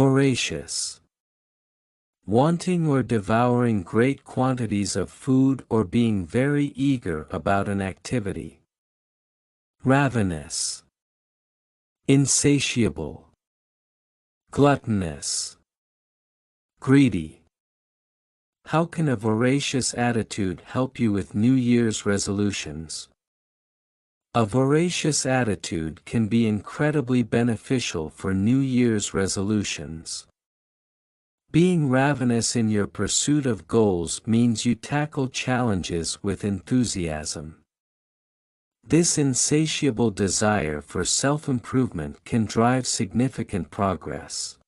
Voracious. Wanting or devouring great quantities of food or being very eager about an activity. Ravenous. Insatiable. Gluttonous. Greedy. How can a voracious attitude help you with New Year's resolutions? A voracious attitude can be incredibly beneficial for New Year's resolutions. Being ravenous in your pursuit of goals means you tackle challenges with enthusiasm. This insatiable desire for self-improvement can drive significant progress.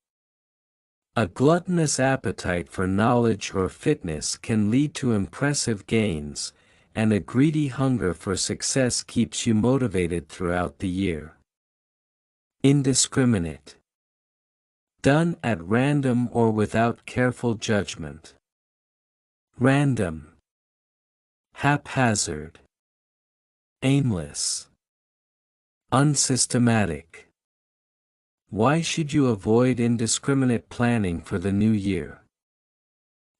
A gluttonous appetite for knowledge or fitness can lead to impressive gains, and a greedy hunger for success keeps you motivated throughout the year. Indiscriminate. Done at random or without careful judgment. Random. Haphazard. Aimless. Unsystematic. Why should you avoid indiscriminate planning for the new year?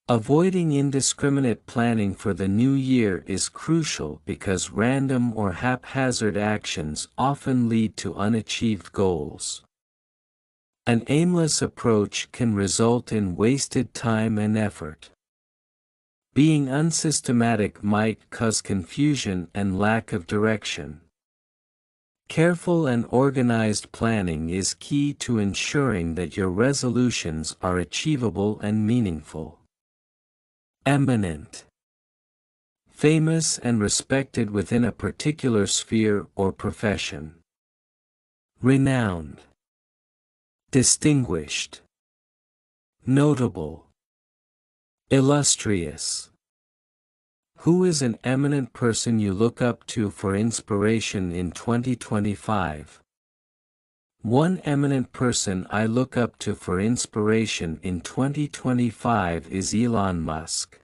Avoiding indiscriminate planning for the new year is crucial because random or haphazard actions often lead to unachieved goals. An aimless approach can result in wasted time and effort. Being unsystematic might cause confusion and lack of direction. Careful and organized planning is key to ensuring that your resolutions are achievable and meaningful. Eminent. Famous and respected within a particular sphere or profession. Renowned. Distinguished. Notable. Illustrious. Who is an eminent person you look up to for inspiration in 2025? One eminent person I look up to for inspiration in 2025 is Elon Musk.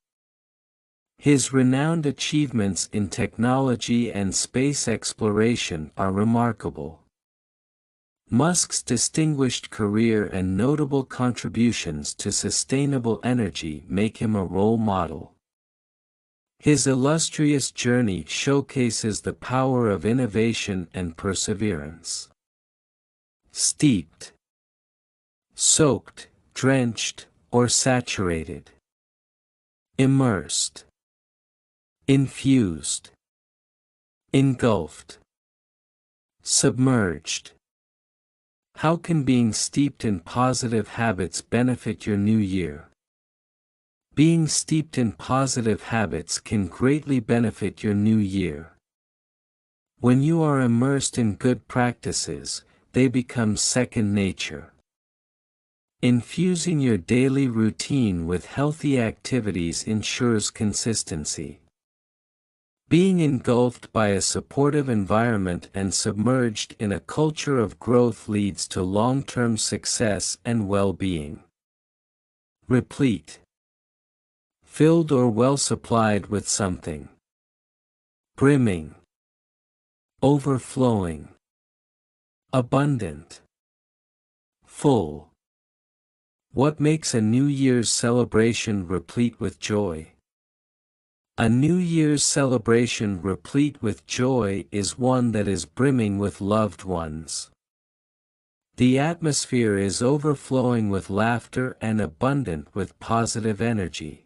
His renowned achievements in technology and space exploration are remarkable. Musk's distinguished career and notable contributions to sustainable energy make him a role model. His illustrious journey showcases the power of innovation and perseverance. Steeped. Soaked, drenched, or saturated. Immersed. Infused. Engulfed. Submerged. How can being steeped in positive habits benefit your new year? Being steeped in positive habits can greatly benefit your new year. When you are immersed in good practices, they become second nature. Infusing your daily routine with healthy activities ensures consistency. Being engulfed by a supportive environment and submerged in a culture of growth leads to long-term success and well-being. Replete. Filled or well supplied with something. Brimming. Overflowing. Abundant. Full. What makes a New Year's celebration replete with joy? A New Year's celebration replete with joy is one that is brimming with loved ones. The atmosphere is overflowing with laughter and abundant with positive energy.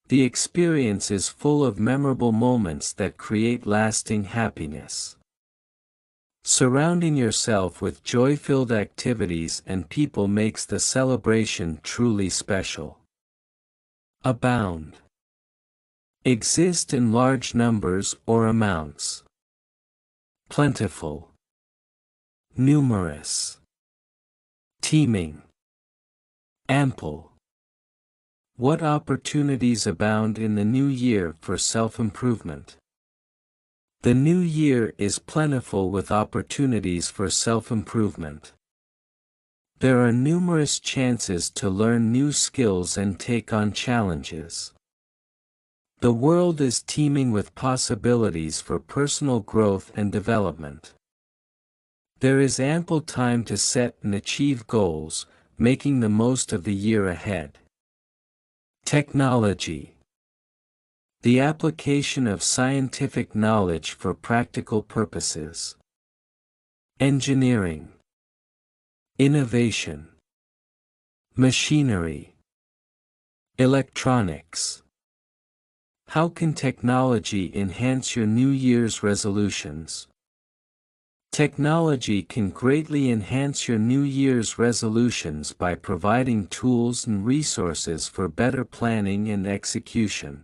The experience is full of memorable moments that create lasting happiness. Surrounding yourself with joy-filled activities and people makes the celebration truly special. Abound. Exist in large numbers or amounts. Plentiful. Numerous. Teeming. Ample. What opportunities abound in the new year for self-improvement? The new year is plentiful with opportunities for self-improvement. There are numerous chances to learn new skills and take on challenges. The world is teeming with possibilities for personal growth and development. There is ample time to set and achieve goals, making the most of the year ahead. Technology. The application of scientific knowledge for practical purposes. Engineering. Innovation. Machinery. Electronics. How can technology enhance your New Year's resolutions? Technology can greatly enhance your New Year's resolutions by providing tools and resources for better planning and execution.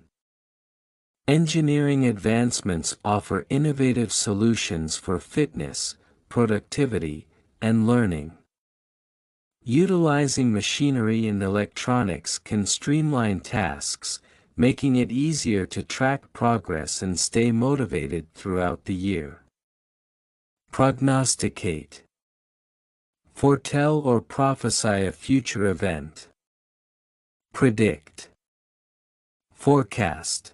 Engineering advancements offer innovative solutions for fitness, productivity, and learning. Utilizing machinery and electronics can streamline tasks, making it easier to track progress and stay motivated throughout the year. Prognosticate. Foretell or prophesy a future event. Predict. Forecast.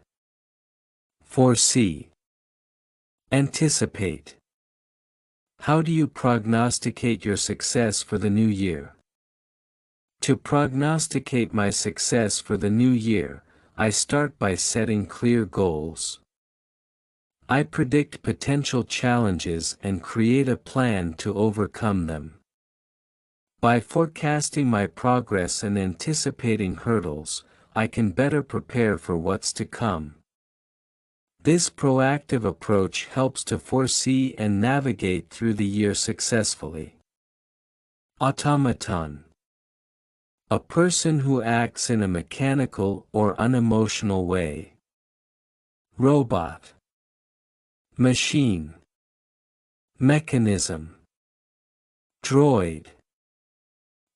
Foresee. Anticipate. How do you prognosticate your success for the new year? To prognosticate my success for the new year, I start by setting clear goals. I predict potential challenges and create a plan to overcome them. By forecasting my progress and anticipating hurdles, I can better prepare for what's to come. This proactive approach helps to foresee and navigate through the year successfully. Automaton. A person who acts in a mechanical or unemotional way. Robot. Machine. Mechanism. Droid.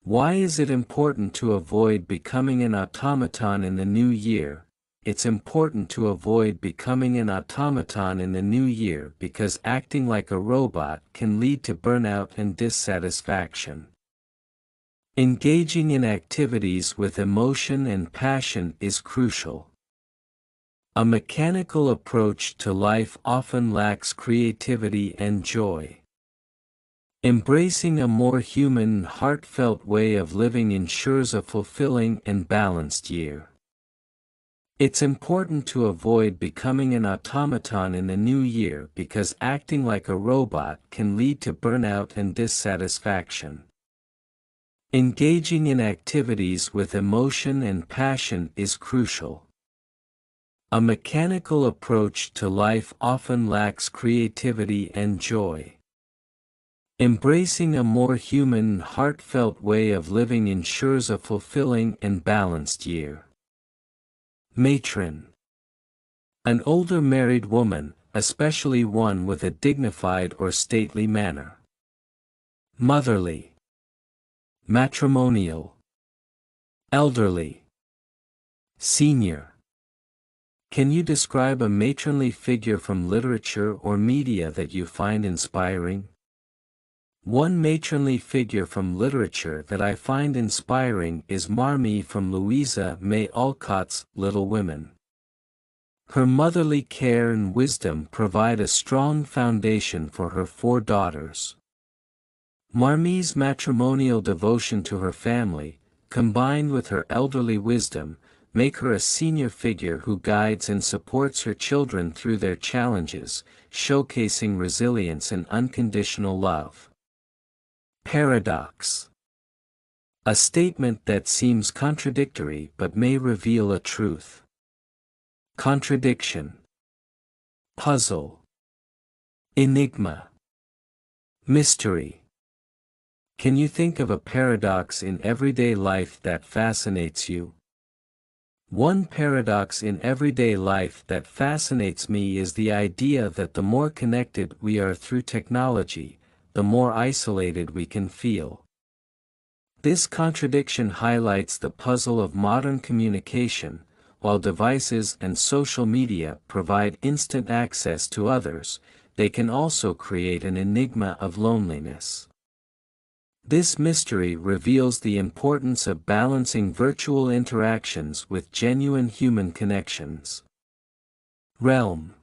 Why is it important to avoid becoming an automaton in the new year? It's important to avoid becoming an automaton in the new year because acting like a robot can lead to burnout and dissatisfaction. Engaging in activities with emotion and passion is crucial. A mechanical approach to life often lacks creativity and joy. Embracing a more human, heartfelt way of living ensures a fulfilling and balanced year. It's important to avoid becoming an automaton in the new year because acting like a robot can lead to burnout and dissatisfaction. Engaging in activities with emotion and passion is crucial. A mechanical approach to life often lacks creativity and joy. Embracing a more human, heartfelt way of living ensures a fulfilling and balanced year. Matron. An older married woman, especially one with a dignified or stately manner. Motherly. Matrimonial. Elderly. Senior. Can you describe a matronly figure from literature or media that you find inspiring? One matronly figure from literature that I find inspiring is Marmee from Louisa May Alcott's Little Women. Her motherly care and wisdom provide a strong foundation for her 4 daughters. Marmee's matrimonial devotion to her family, combined with her elderly wisdom, make her a senior figure who guides and supports her children through their challenges, showcasing resilience and unconditional love. Paradox. A statement that seems contradictory but may reveal a truth. Contradiction. Puzzle. Enigma. Mystery. Can you think of a paradox in everyday life that fascinates you? One paradox in everyday life that fascinates me is the idea that the more connected we are through technology, the more isolated we can feel. This contradiction highlights the puzzle of modern communication. While devices and social media provide instant access to others, they can also create an enigma of loneliness. This mystery reveals the importance of balancing virtual interactions with genuine human connections. Realm.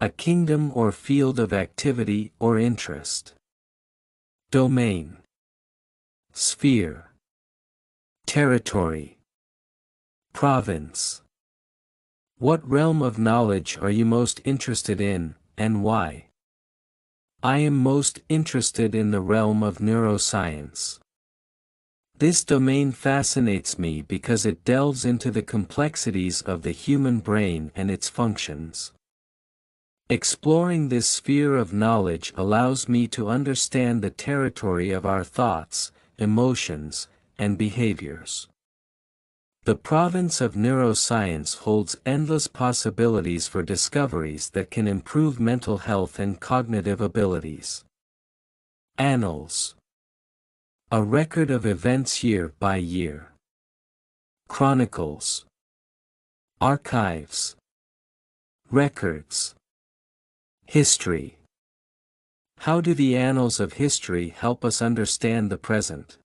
A kingdom or field of activity or interest. Domain. sphere, territory, province. What realm of knowledge are you most interested in, and why? I am most interested in the realm of neuroscience. This domain fascinates me because it delves into the complexities of the human brain and its functions. Exploring this sphere of knowledge allows me to understand the territory of our thoughts, emotions, and behaviors. The province of neuroscience holds endless possibilities for discoveries that can improve mental health and cognitive abilities. Annals. A record of events year by year. Chronicles. Archives. Records. History. How do the annals of history help us understand the present?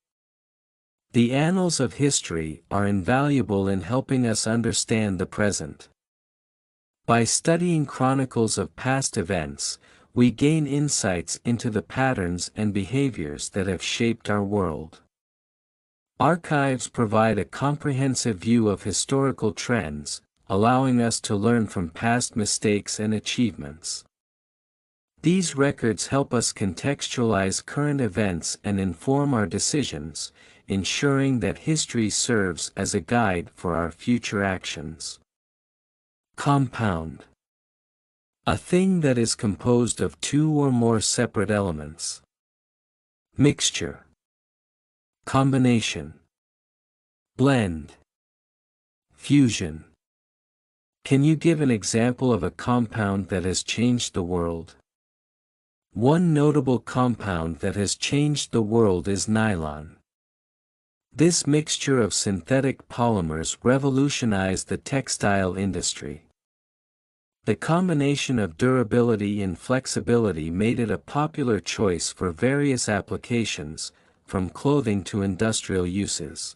The annals of history are invaluable in helping us understand the present. By studying chronicles of past events, we gain insights into the patterns and behaviors that have shaped our world. Archives provide a comprehensive view of historical trends, allowing us to learn from past mistakes and achievements. These records help us contextualize current events and inform our decisions, ensuring that history serves as a guide for our future actions. Compound. A thing that is composed of two or more separate elements. Mixture. Combination. Blend. Fusion. Can you give an example of a compound that has changed the world? One notable compound that has changed the world is nylon. This mixture of synthetic polymers revolutionized the textile industry. The combination of durability and flexibility made it a popular choice for various applications, from clothing to industrial uses.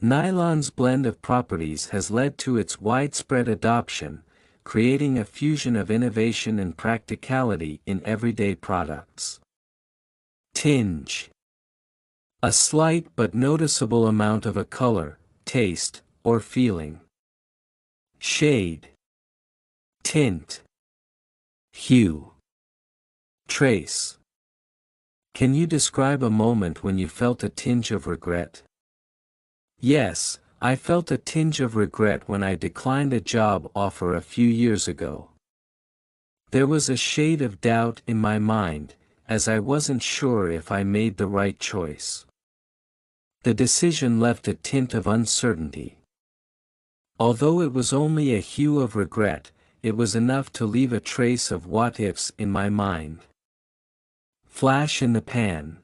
Nylon's blend of properties has led to its widespread adoption, creating a fusion of innovation and practicality in everyday products. Tinge. A slight but noticeable amount of a color, taste, or feeling. Shade. Tint. Hue. Trace. Can you describe a moment when you felt a tinge of regret? Yes, I felt a tinge of regret when I declined a job offer a few years ago. There was a shade of doubt in my mind, as I wasn't sure if I made the right choice. The decision left a tint of uncertainty. Although it was only a hue of regret, it was enough to leave a trace of what-ifs in my mind. Flash in the pan.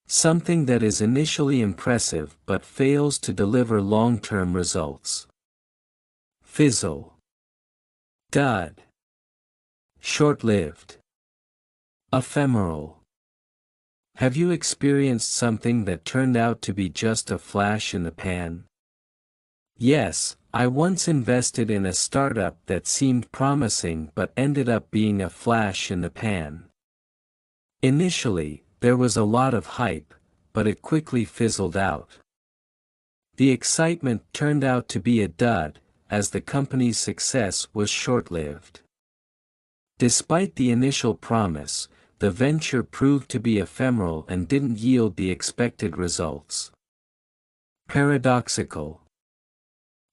Something that is initially impressive but fails to deliver long-term results. Fizzle. Dud. Short-lived. Ephemeral. Have you experienced something that turned out to be just a flash in the pan? Yes, I once invested in a startup that seemed promising but ended up being a flash in the pan. Initially, there was a lot of hype, but it quickly fizzled out. The excitement turned out to be a dud, as the company's success was short-lived. Despite the initial promise, the venture proved to be ephemeral and didn't yield the expected results. Paradoxical.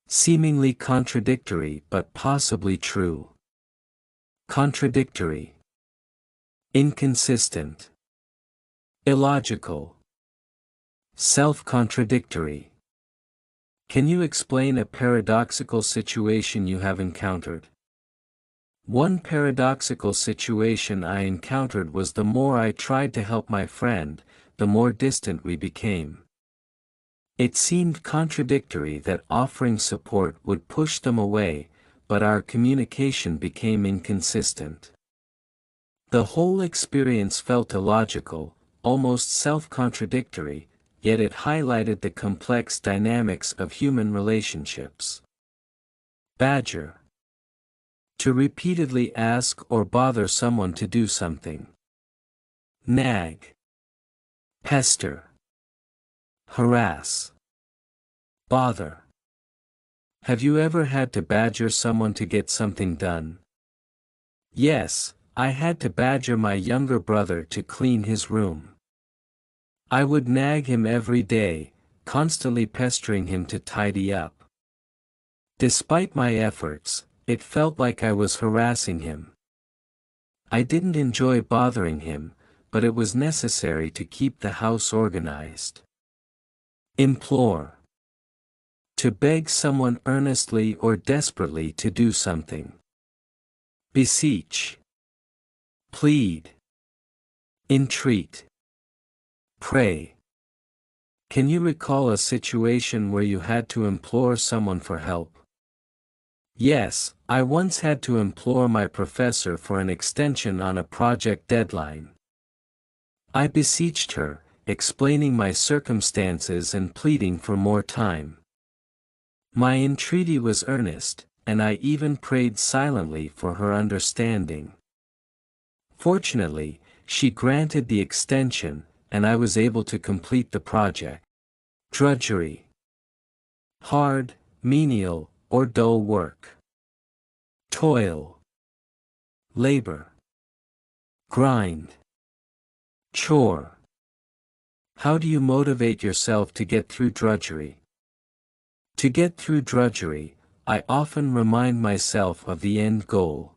Seemingly contradictory but possibly true. Contradictory. Inconsistent. Illogical. Self-contradictory. Can you explain a paradoxical situation you have encountered? One paradoxical situation I encountered was the more I tried to help my friend, the more distant we became. It seemed contradictory that offering support would push them away, but our communication became inconsistent. The whole experience felt illogical, almost self-contradictory, yet it highlighted the complex dynamics of human relationships. Badger. To repeatedly ask or bother someone to do something. Nag. pester, harass, bother. Have you ever had to badger someone to get something done? Yes, I had to badger my younger brother to clean his room. I would nag him every day, constantly pestering him to tidy up. Despite my efforts, it felt like I was harassing him. I didn't enjoy bothering him, but it was necessary to keep the house organized. Implore. To beg someone earnestly or desperately to do something. Beseech. Plead. Entreat. Pray. Can you recall a situation where you had to implore someone for help? Yes, I once had to implore my professor for an extension on a project deadline. I beseeched her, explaining my circumstances and pleading for more time. My entreaty was earnest, and I even prayed silently for her understanding. Fortunately, she granted the extension, and I was able to complete the project. Drudgery. Hard, menial, or dull work. Toil. Labor. Grind. Chore. How do you motivate yourself to get through drudgery? To get through drudgery, I often remind myself of the end goal.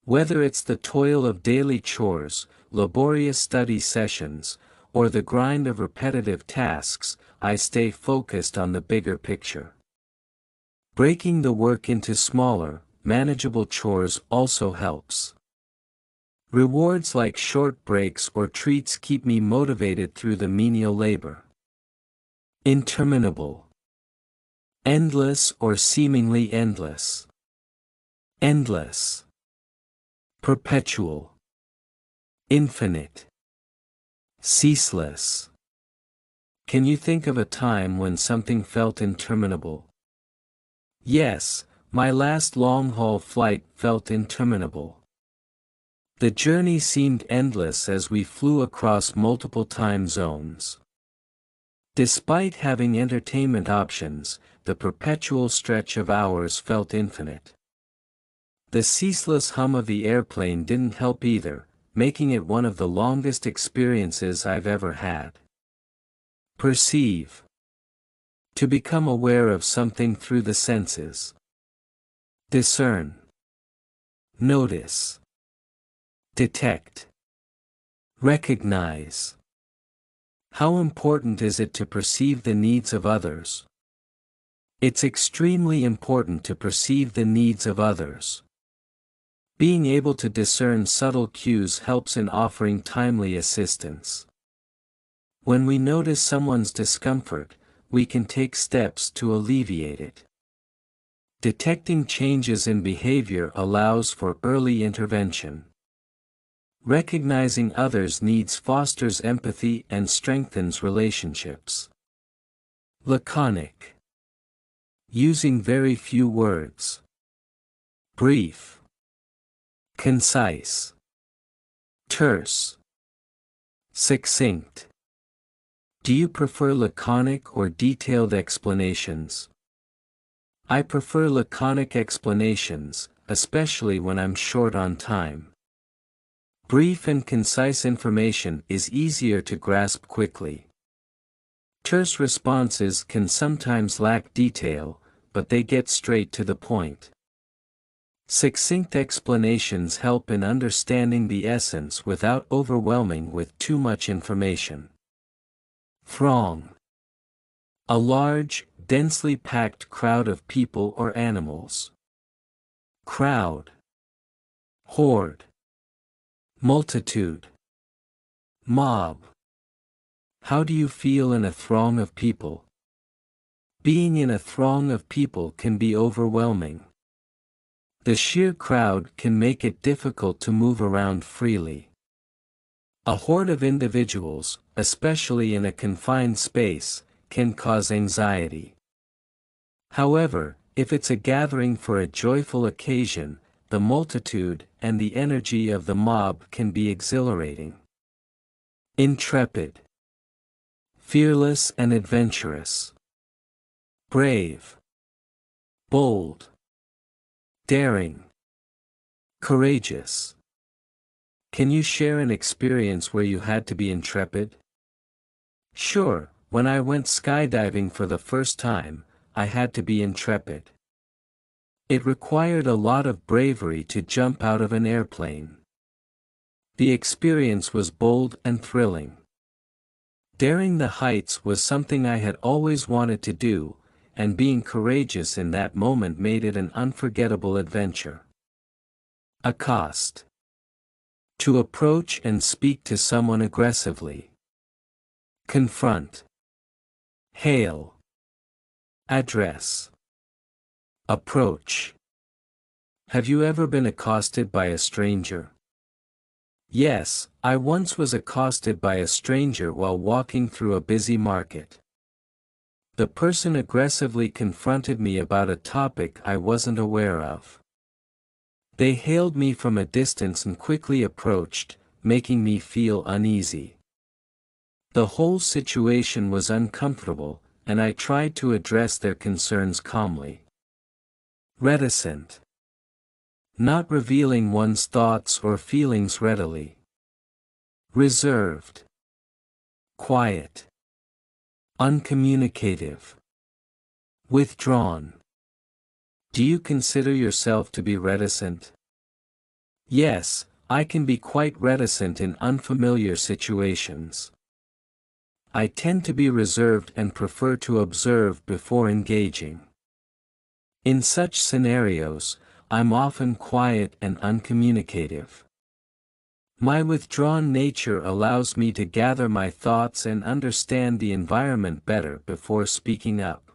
Whether it's the toil of daily chores, laborious study sessions, or the grind of repetitive tasks, I stay focused on the bigger picture. Breaking the work into smaller, manageable chores also helps. Rewards like short breaks or treats keep me motivated through the menial labor. Interminable. Endless or seemingly endless. Endless. Perpetual. Infinite. Ceaseless. Can you think of a time when something felt interminable? Yes, my last long-haul flight felt interminable. The journey seemed endless as we flew across multiple time zones. Despite having entertainment options, the perpetual stretch of hours felt infinite. The ceaseless hum of the airplane didn't help either, making it one of the longest experiences I've ever had. Perceive. To become aware of something through the senses. Discern. Notice. Detect. Recognize. How important is it to perceive the needs of others? It's extremely important to perceive the needs of others. Being able to discern subtle cues helps in offering timely assistance. When we notice someone's discomfort, we can take steps to alleviate it. Detecting changes in behavior allows for early intervention. Recognizing others' needs fosters empathy and strengthens relationships. Laconic. Using very few words. Brief. Concise. Terse. Succinct. Do you prefer laconic or detailed explanations? I prefer laconic explanations, especially when I'm short on time. Brief and concise information is easier to grasp quickly. Terse responses can sometimes lack detail, but they get straight to the point. Succinct explanations help in understanding the essence without overwhelming with too much information. Throng. A large, densely packed crowd of people or animals. Crowd. Horde. Multitude. Mob. How do you feel in a throng of people? Being in a throng of people can be overwhelming. The sheer crowd can make it difficult to move around freely. A horde of individuals, especially in a confined space, can cause anxiety. However, if it's a gathering for a joyful occasion, the multitude and the energy of the mob can be exhilarating. Intrepid. fearless and adventurous, brave, bold, daring, courageous. Can you share an experience where you had to be intrepid? Sure, when I went skydiving for the first time, I had to be intrepid. It required a lot of bravery to jump out of an airplane. The experience was bold and thrilling. Daring the heights was something I had always wanted to do, and being courageous in that moment made it an unforgettable adventure. Accost. To approach and speak to someone aggressively. Confront. Hail. Address. Approach. Have you ever been accosted by a stranger? Yes, I once was accosted by a stranger while walking through a busy market. The person aggressively confronted me about a topic I wasn't aware of. They hailed me from a distance and quickly approached, making me feel uneasy. The whole situation was uncomfortable, and I tried to address their concerns calmly. Reticent. Not revealing one's thoughts or feelings readily. Reserved. Quiet. Uncommunicative. Withdrawn. Do you consider yourself to be reticent? Yes, I can be quite reticent in unfamiliar situations. I tend to be reserved and prefer to observe before engaging. In such scenarios, I'm often quiet and uncommunicative. My withdrawn nature allows me to gather my thoughts and understand the environment better before speaking up.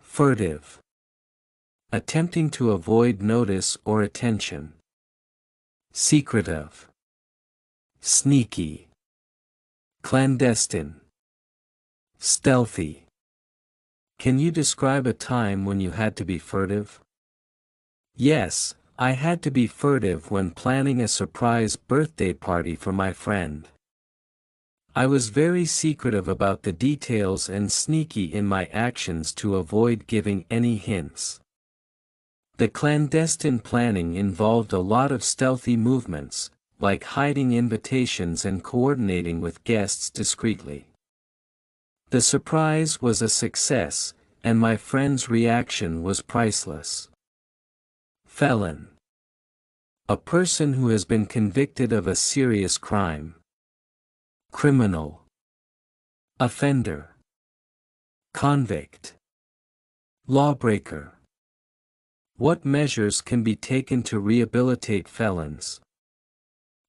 Furtive. Attempting to avoid notice or attention. Secretive. Sneaky. Clandestine. Stealthy. Can you describe a time when you had to be furtive? Yes, I had to be furtive when planning a surprise birthday party for my friend. I was very secretive about the details and sneaky in my actions to avoid giving any hints. The clandestine planning involved a lot of stealthy movements, like hiding invitations and coordinating with guests discreetly. The surprise was a success, and my friend's reaction was priceless. Felon. A person who has been convicted of a serious crime. Criminal. Offender. Convict. Lawbreaker. What measures can be taken to rehabilitate felons?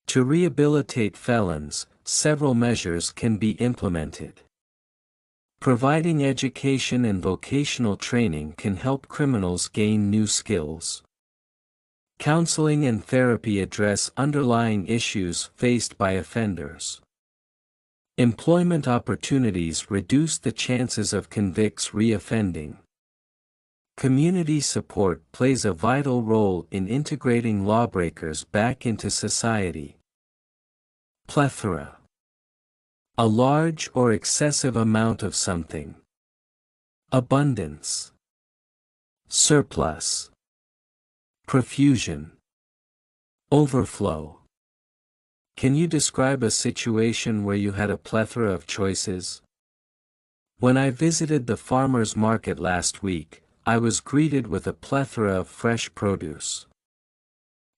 To rehabilitate felons, several measures can be implemented. Providing education and vocational training can help criminals gain new skills. Counseling and therapy address underlying issues faced by offenders. Employment opportunities reduce the chances of convicts reoffending. Community support plays a vital role in integrating lawbreakers back into society. Plethora. A large or excessive amount of something. Abundance. Surplus. Profusion. Overflow. Can you describe a situation where you had a plethora of choices? When I visited the farmer's market last week, I was greeted with a plethora of fresh produce.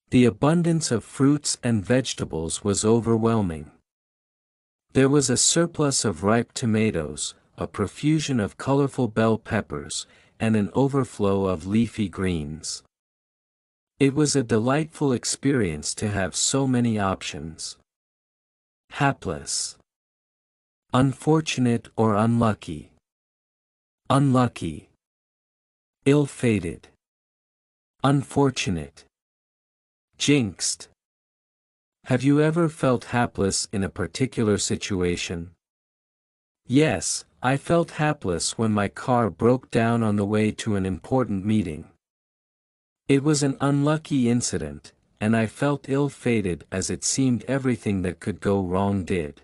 The abundance of fruits and vegetables was overwhelming. There was a surplus of ripe tomatoes, a profusion of colorful bell peppers, and an overflow of leafy greens. It was a delightful experience to have so many options. Hapless. Unfortunate or unlucky. Unlucky. Ill-fated. Unfortunate. Jinxed. Have you ever felt hapless in a particular situation? Yes, I felt hapless when my car broke down on the way to an important meeting. It was an unlucky incident, and I felt ill-fated as it seemed everything that could go wrong did.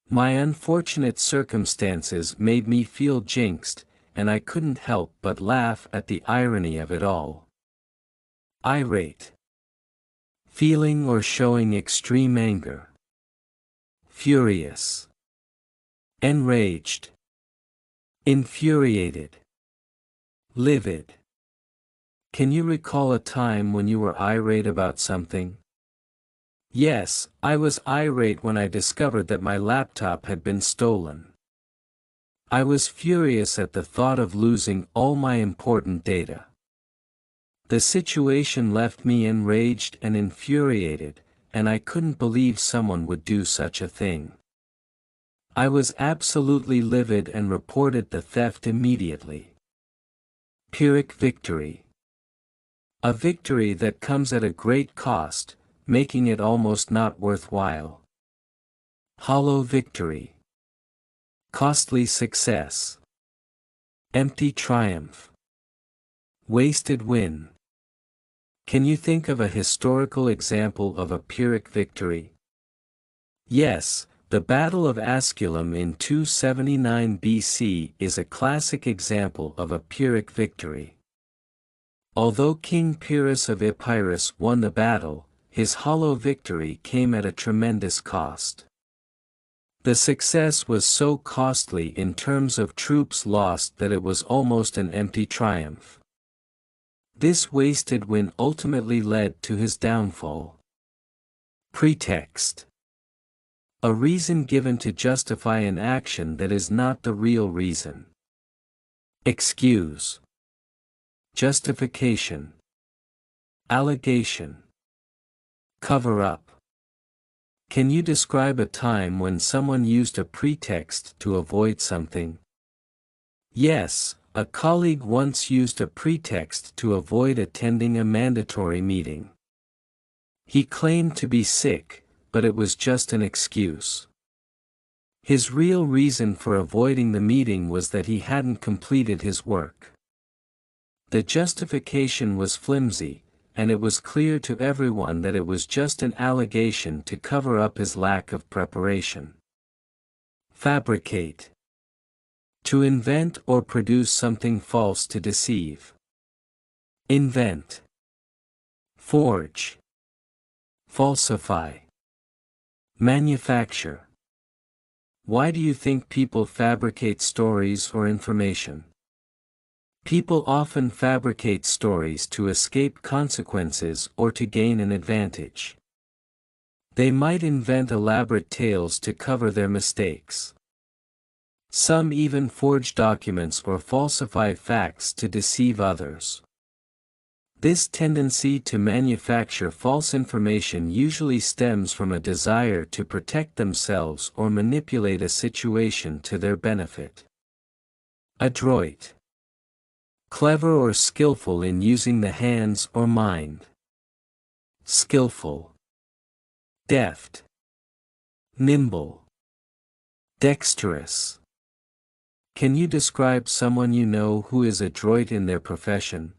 My unfortunate circumstances made me feel jinxed, and I couldn't help but laugh at the irony of it all. Irate. Feeling or showing extreme anger. Furious. Enraged. Infuriated. Livid. Can you recall a time when you were irate about something? Yes, I was irate when I discovered that my laptop had been stolen. I was furious at the thought of losing all my important data. The situation left me enraged and infuriated, and I couldn't believe someone would do such a thing. I was absolutely livid and reported the theft immediately. Pyrrhic victory. A victory that comes at a great cost, making it almost not worthwhile. Hollow victory. Costly success. Empty triumph. Wasted win. Can you think of a historical example of a Pyrrhic victory? Yes, the Battle of Asculum in 279 BC is a classic example of a Pyrrhic victory. Although King Pyrrhus of Epirus won the battle, his hollow victory came at a tremendous cost. The success was so costly in terms of troops lost that it was almost an empty triumph. This wasted win ultimately led to his downfall. Pretext. A reason given to justify an action that is not the real reason. Excuse. Justification. Allegation. Cover up. Can you describe a time when someone used a pretext to avoid something? Yes, a colleague once used a pretext to avoid attending a mandatory meeting. He claimed to be sick, but it was just an excuse. His real reason for avoiding the meeting was that he hadn't completed his work. The justification was flimsy, and it was clear to everyone that it was just an allegation to cover up his lack of preparation. Fabricate. To invent or produce something false to deceive. Invent. Forge. Falsify. Manufacture. Why do you think people fabricate stories or information? People often fabricate stories to escape consequences or to gain an advantage. They might invent elaborate tales to cover their mistakes. Some even forge documents or falsify facts to deceive others. This tendency to manufacture false information usually stems from a desire to protect themselves or manipulate a situation to their benefit. Adroit. Clever or skillful in using the hands or mind. Skillful. Deft. Nimble. Dexterous. Can you describe someone you know who is adroit in their profession?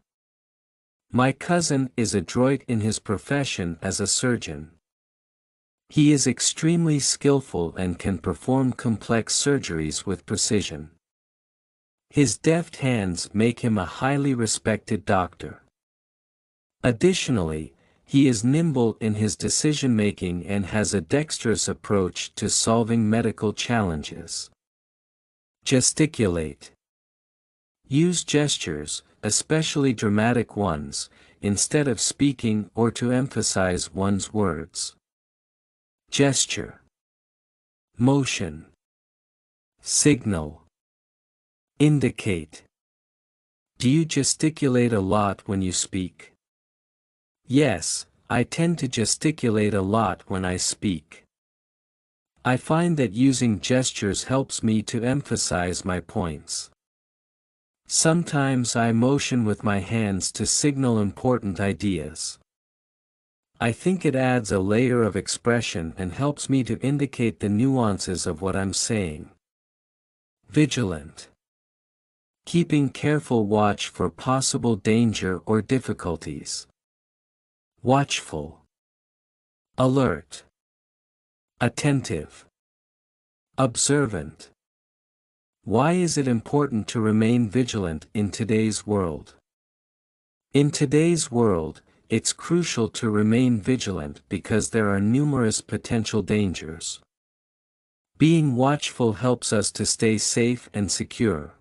My cousin is adroit in his profession as a surgeon. He is extremely skillful and can perform complex surgeries with precision. His deft hands make him a highly respected doctor. Additionally, he is nimble in his decision-making and has a dexterous approach to solving medical challenges. Gesticulate. Use gestures, especially dramatic ones, instead of speaking or to emphasize one's words. Gesture. Motion. Signal. Indicate. Do you gesticulate a lot when you speak? Yes, I tend to gesticulate a lot when I speak. I find that using gestures helps me to emphasize my points. Sometimes I motion with my hands to signal important ideas. I think it adds a layer of expression and helps me to indicate the nuances of what I'm saying. Vigilant. Keeping careful watch for possible danger or difficulties. Watchful. Alert. Attentive. Observant. Why is it important to remain vigilant in today's world? In today's world, it's crucial to remain vigilant because there are numerous potential dangers. Being watchful helps us to stay safe and secure.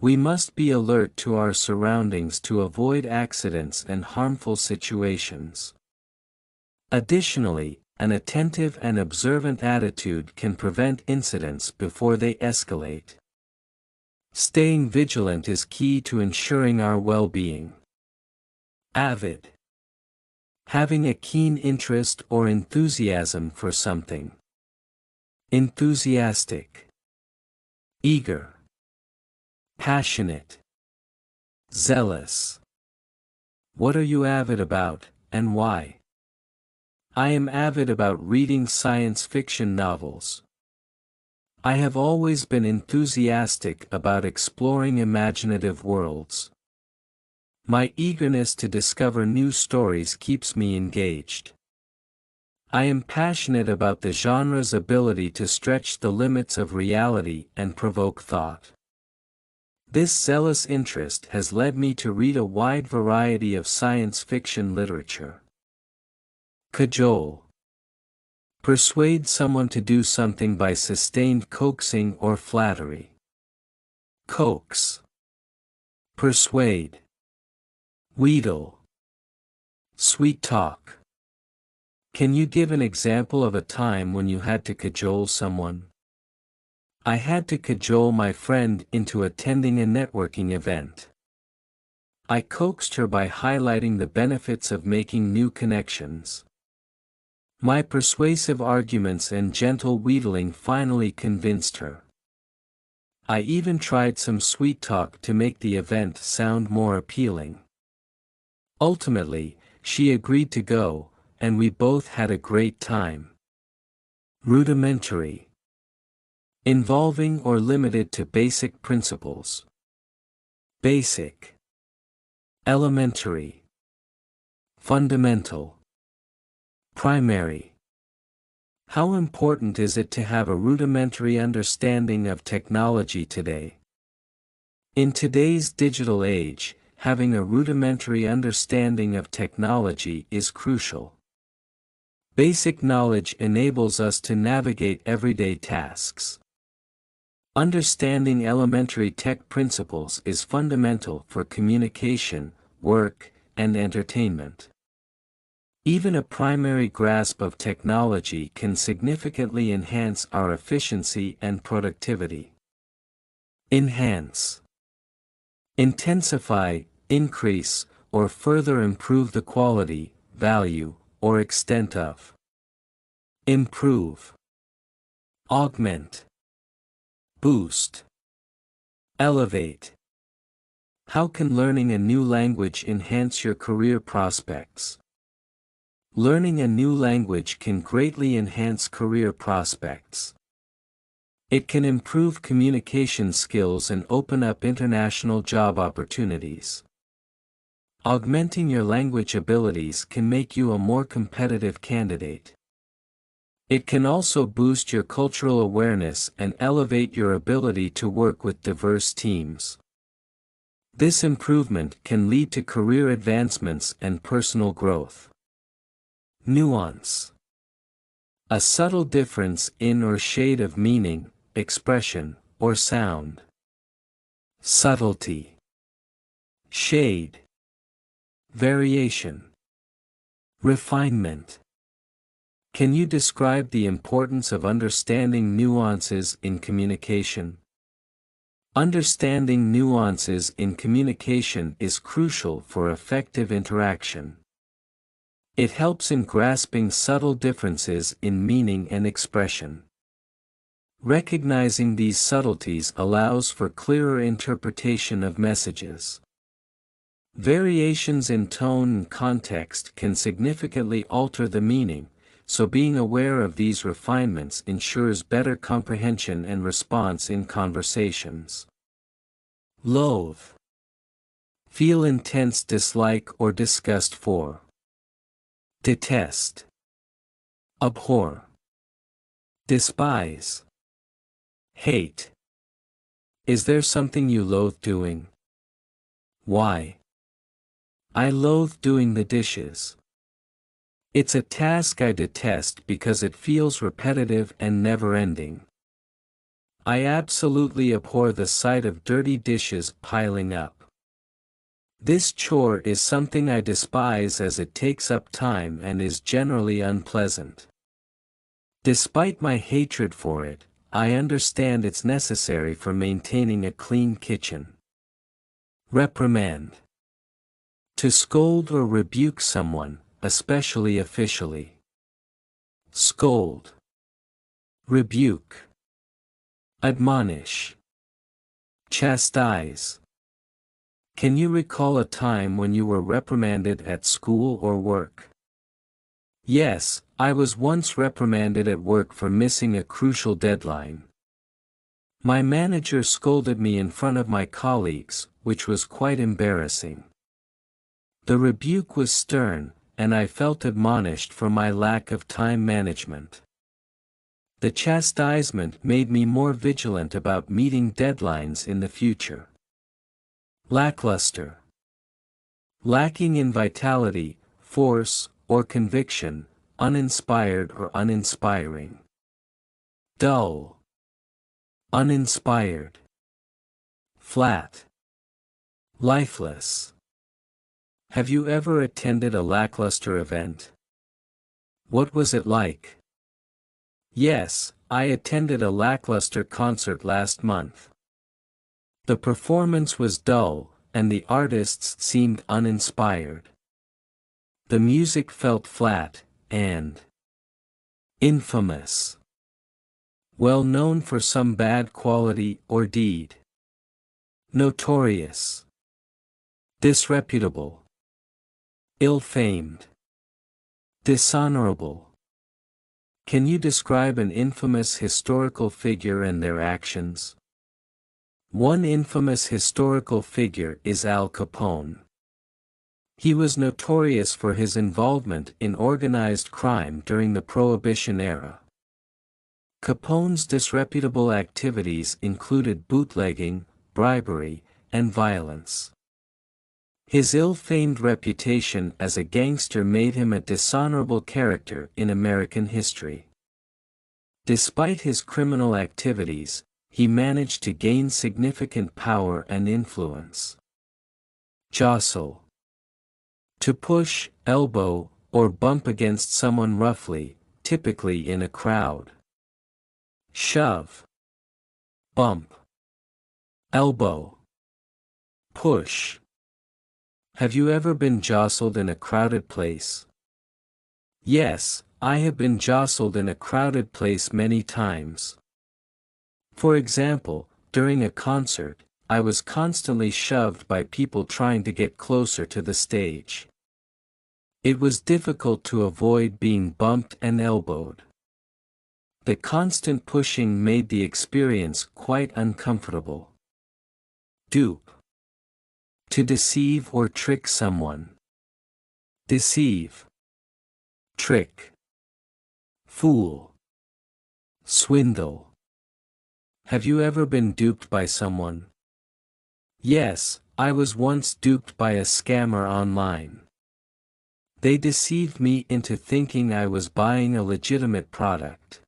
We must be alert to our surroundings to avoid accidents and harmful situations. Additionally, an attentive and observant attitude can prevent incidents before they escalate. Staying vigilant is key to ensuring our well-being. Avid. Having a keen interest or enthusiasm for something. Enthusiastic. Eager. Passionate. Zealous. What are you avid about, and why? I am avid about reading science fiction novels. I have always been enthusiastic about exploring imaginative worlds. My eagerness to discover new stories keeps me engaged. I am passionate about the genre's ability to stretch the limits of reality and provoke thought. This zealous interest has led me to read a wide variety of science fiction literature. Cajole. Persuade someone to do something by sustained coaxing or flattery. Coax. Persuade. Wheedle. Sweet talk. Can you give an example of a time when you had to cajole someone? I had to cajole my friend into attending a networking event. I coaxed her by highlighting the benefits of making new connections. My persuasive arguments and gentle wheedling finally convinced her. I even tried some sweet talk to make the event sound more appealing. Ultimately, she agreed to go, and we both had a great time. Rudimentary. Involving or limited to basic principles. Basic. Elementary. Fundamental. Primary. How important is it to have a rudimentary understanding of technology today? In today's digital age, having a rudimentary understanding of technology is crucial. Basic knowledge enables us to navigate everyday tasks. Understanding elementary tech principles is fundamental for communication, work, and entertainment. Even a primary grasp of technology can significantly enhance our efficiency and productivity. Enhance. Intensify, increase, or further improve the quality, value, or extent of. Improve. Augment. Boost. Elevate. How can learning a new language enhance your career prospects? Learning a new language can greatly enhance career prospects. It can improve communication skills and open up international job opportunities. Augmenting your language abilities can make you a more competitive candidate. It can also boost your cultural awareness and elevate your ability to work with diverse teams. This improvement can lead to career advancements and personal growth. Nuance. A subtle difference in or shade of meaning, expression, or sound. Subtlety. Shade. Variation. Refinement. Can you describe the importance of understanding nuances in communication? Understanding nuances in communication is crucial for effective interaction. It helps in grasping subtle differences in meaning and expression. Recognizing these subtleties allows for clearer interpretation of messages. Variations in tone and context can significantly alter the meaning, so being aware of these refinements ensures better comprehension and response in conversations. Loathe. Feel intense dislike or disgust for. Detest. Abhor. Despise. Hate. Is there something you loathe doing? Why? I loathe doing the dishes. It's a task I detest because it feels repetitive and never-ending. I absolutely abhor the sight of dirty dishes piling up. This chore is something I despise as it takes up time and is generally unpleasant. Despite my hatred for it, I understand it's necessary for maintaining a clean kitchen. Reprimand. To scold or rebuke someone, especially officially. Scold. Rebuke. Admonish. Chastise. Can you recall a time when you were reprimanded at school or work? Yes, I was once reprimanded at work for missing a crucial deadline. My manager scolded me in front of my colleagues, which was quite embarrassing. The rebuke was stern, and I felt admonished for my lack of time management. The chastisement made me more vigilant about meeting deadlines in the future. Lackluster. Lacking in vitality, force, or conviction, uninspired or uninspiring. Dull. Uninspired. Flat. Lifeless. Have you ever attended a lackluster event? What was it like? Yes, I attended a lackluster concert last month. The performance was dull, and the artists seemed uninspired. The music felt flat, and infamous. Well known for some bad quality or deed. Notorious. Disreputable. Ill-famed. Dishonorable. Can you describe an infamous historical figure and their actions? One infamous historical figure is Al Capone. He was notorious for his involvement in organized crime during the Prohibition era. Capone's disreputable activities included bootlegging, bribery, and violence. His ill-famed reputation as a gangster made him a dishonorable character in American history. Despite his criminal activities, he managed to gain significant power and influence. Jostle. To push, elbow, or bump against someone roughly, typically in a crowd. Shove. Bump. Elbow. Push. Have you ever been jostled in a crowded place? Yes, I have been jostled in a crowded place many times. For example, during a concert, I was constantly shoved by people trying to get closer to the stage. It was difficult to avoid being bumped and elbowed. The constant pushing made the experience quite uncomfortable. Dupe. To deceive or trick someone. Deceive. Trick. Fool. Swindle. Have you ever been duped by someone? Yes, I was once duped by a scammer online. They deceived me into thinking I was buying a legitimate product.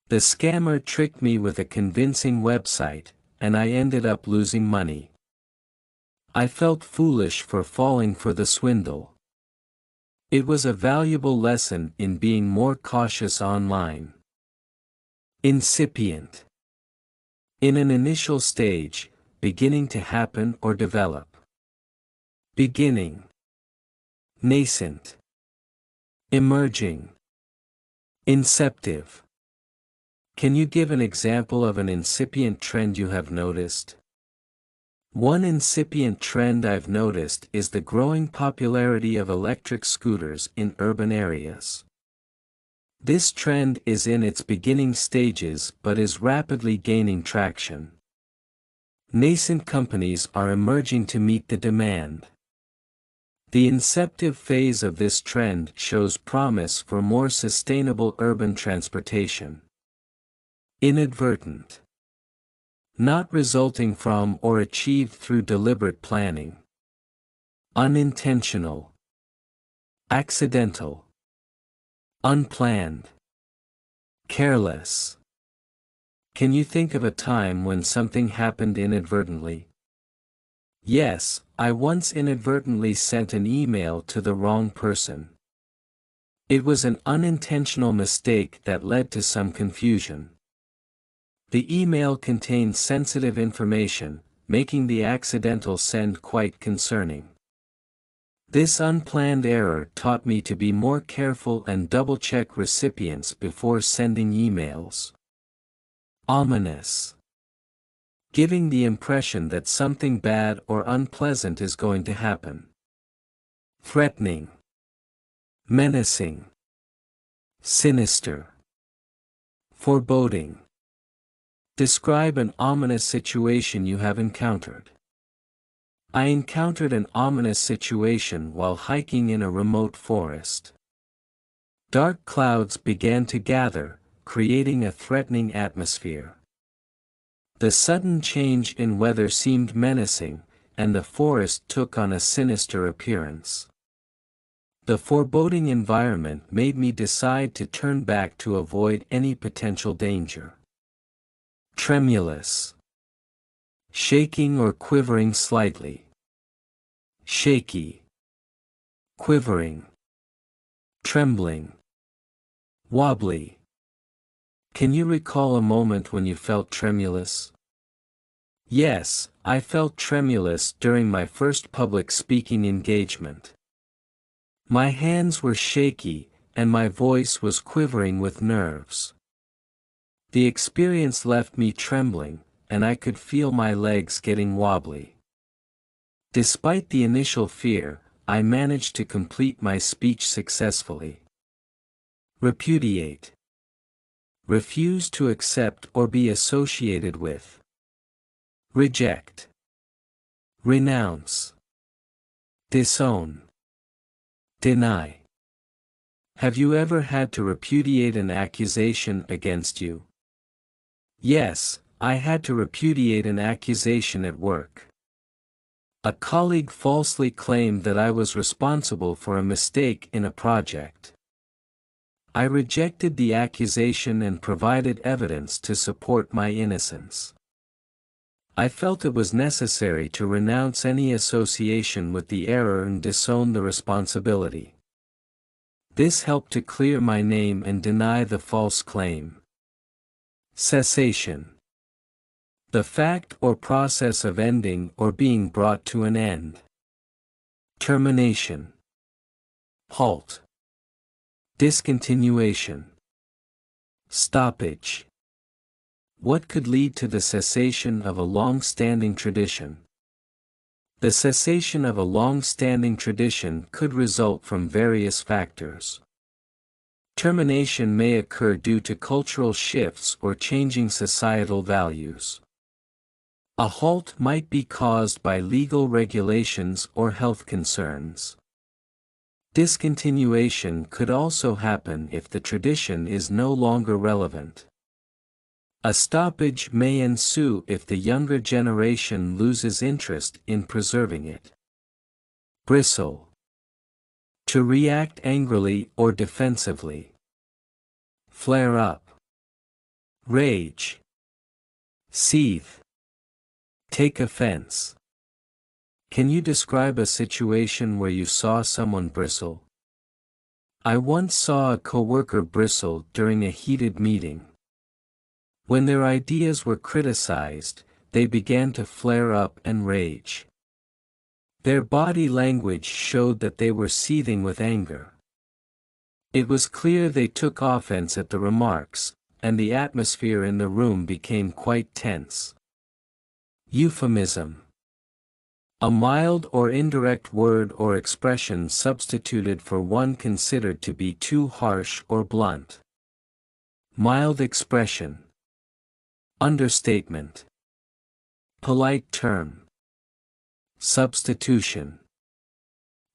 The scammer tricked me with a convincing website, and I ended up losing money. I felt foolish for falling for the swindle. It was a valuable lesson in being more cautious online. Incipient. In an initial stage, beginning to happen or develop. Beginning. Nascent. Emerging. Inceptive. Can you give an example of an incipient trend you have noticed? One incipient trend I've noticed is the growing popularity of electric scooters in urban areas. This trend is in its beginning stages but is rapidly gaining traction. Nascent companies are emerging to meet the demand. The inceptive phase of this trend shows promise for more sustainable urban transportation. Inadvertent. Not resulting from or achieved through deliberate planning. Unintentional. Accidental. Unplanned. Careless. Can you think of a time when something happened inadvertently? Yes, I once inadvertently sent an email to the wrong person. It was an unintentional mistake that led to some confusion. The email contained sensitive information, making the accidental send quite concerning. This unplanned error taught me to be more careful and double-check recipients before sending emails. Ominous. Giving the impression that something bad or unpleasant is going to happen. Threatening. Menacing. Sinister. Foreboding. Describe an ominous situation you have encountered. I encountered an ominous situation while hiking in a remote forest. Dark clouds began to gather, creating a threatening atmosphere. The sudden change in weather seemed menacing, and the forest took on a sinister appearance. The foreboding environment made me decide to turn back to avoid any potential danger. Tremulous. Shaking or quivering slightly. Shaky. Quivering. Trembling. Wobbly. Can you recall a moment when you felt tremulous? Yes, I felt tremulous during my first public speaking engagement. My hands were shaky, and my voice was quivering with nerves. The experience left me trembling, and I could feel my legs getting wobbly. Despite the initial fear, I managed to complete my speech successfully. Repudiate. Refuse to accept or be associated with. Reject. Renounce. Disown. Deny. Have you ever had to repudiate an accusation against you? Yes, I had to repudiate an accusation at work. A colleague falsely claimed that I was responsible for a mistake in a project. I rejected the accusation and provided evidence to support my innocence. I felt it was necessary to renounce any association with the error and disown the responsibility. This helped to clear my name and deny the false claim. Cessation. The fact or process of ending or being brought to an end. Termination. Halt. Discontinuation. Stoppage. What could lead to the cessation of a long-standing tradition? The cessation of a long-standing tradition could result from various factors. Termination may occur due to cultural shifts or changing societal values. A halt might be caused by legal regulations or health concerns. Discontinuation could also happen if the tradition is no longer relevant. A stoppage may ensue if the younger generation loses interest in preserving it. Bristle. To react angrily or defensively. Flare up. Rage. Seethe. Take offense. Can you describe a situation where you saw someone bristle? I once saw a coworker bristle during a heated meeting. When their ideas were criticized, they began to flare up and rage. Their body language showed that they were seething with anger. It was clear they took offense at the remarks, and the atmosphere in the room became quite tense. Euphemism. A mild or indirect word or expression substituted for one considered to be too harsh or blunt. Mild expression. Understatement. Polite term. Substitution.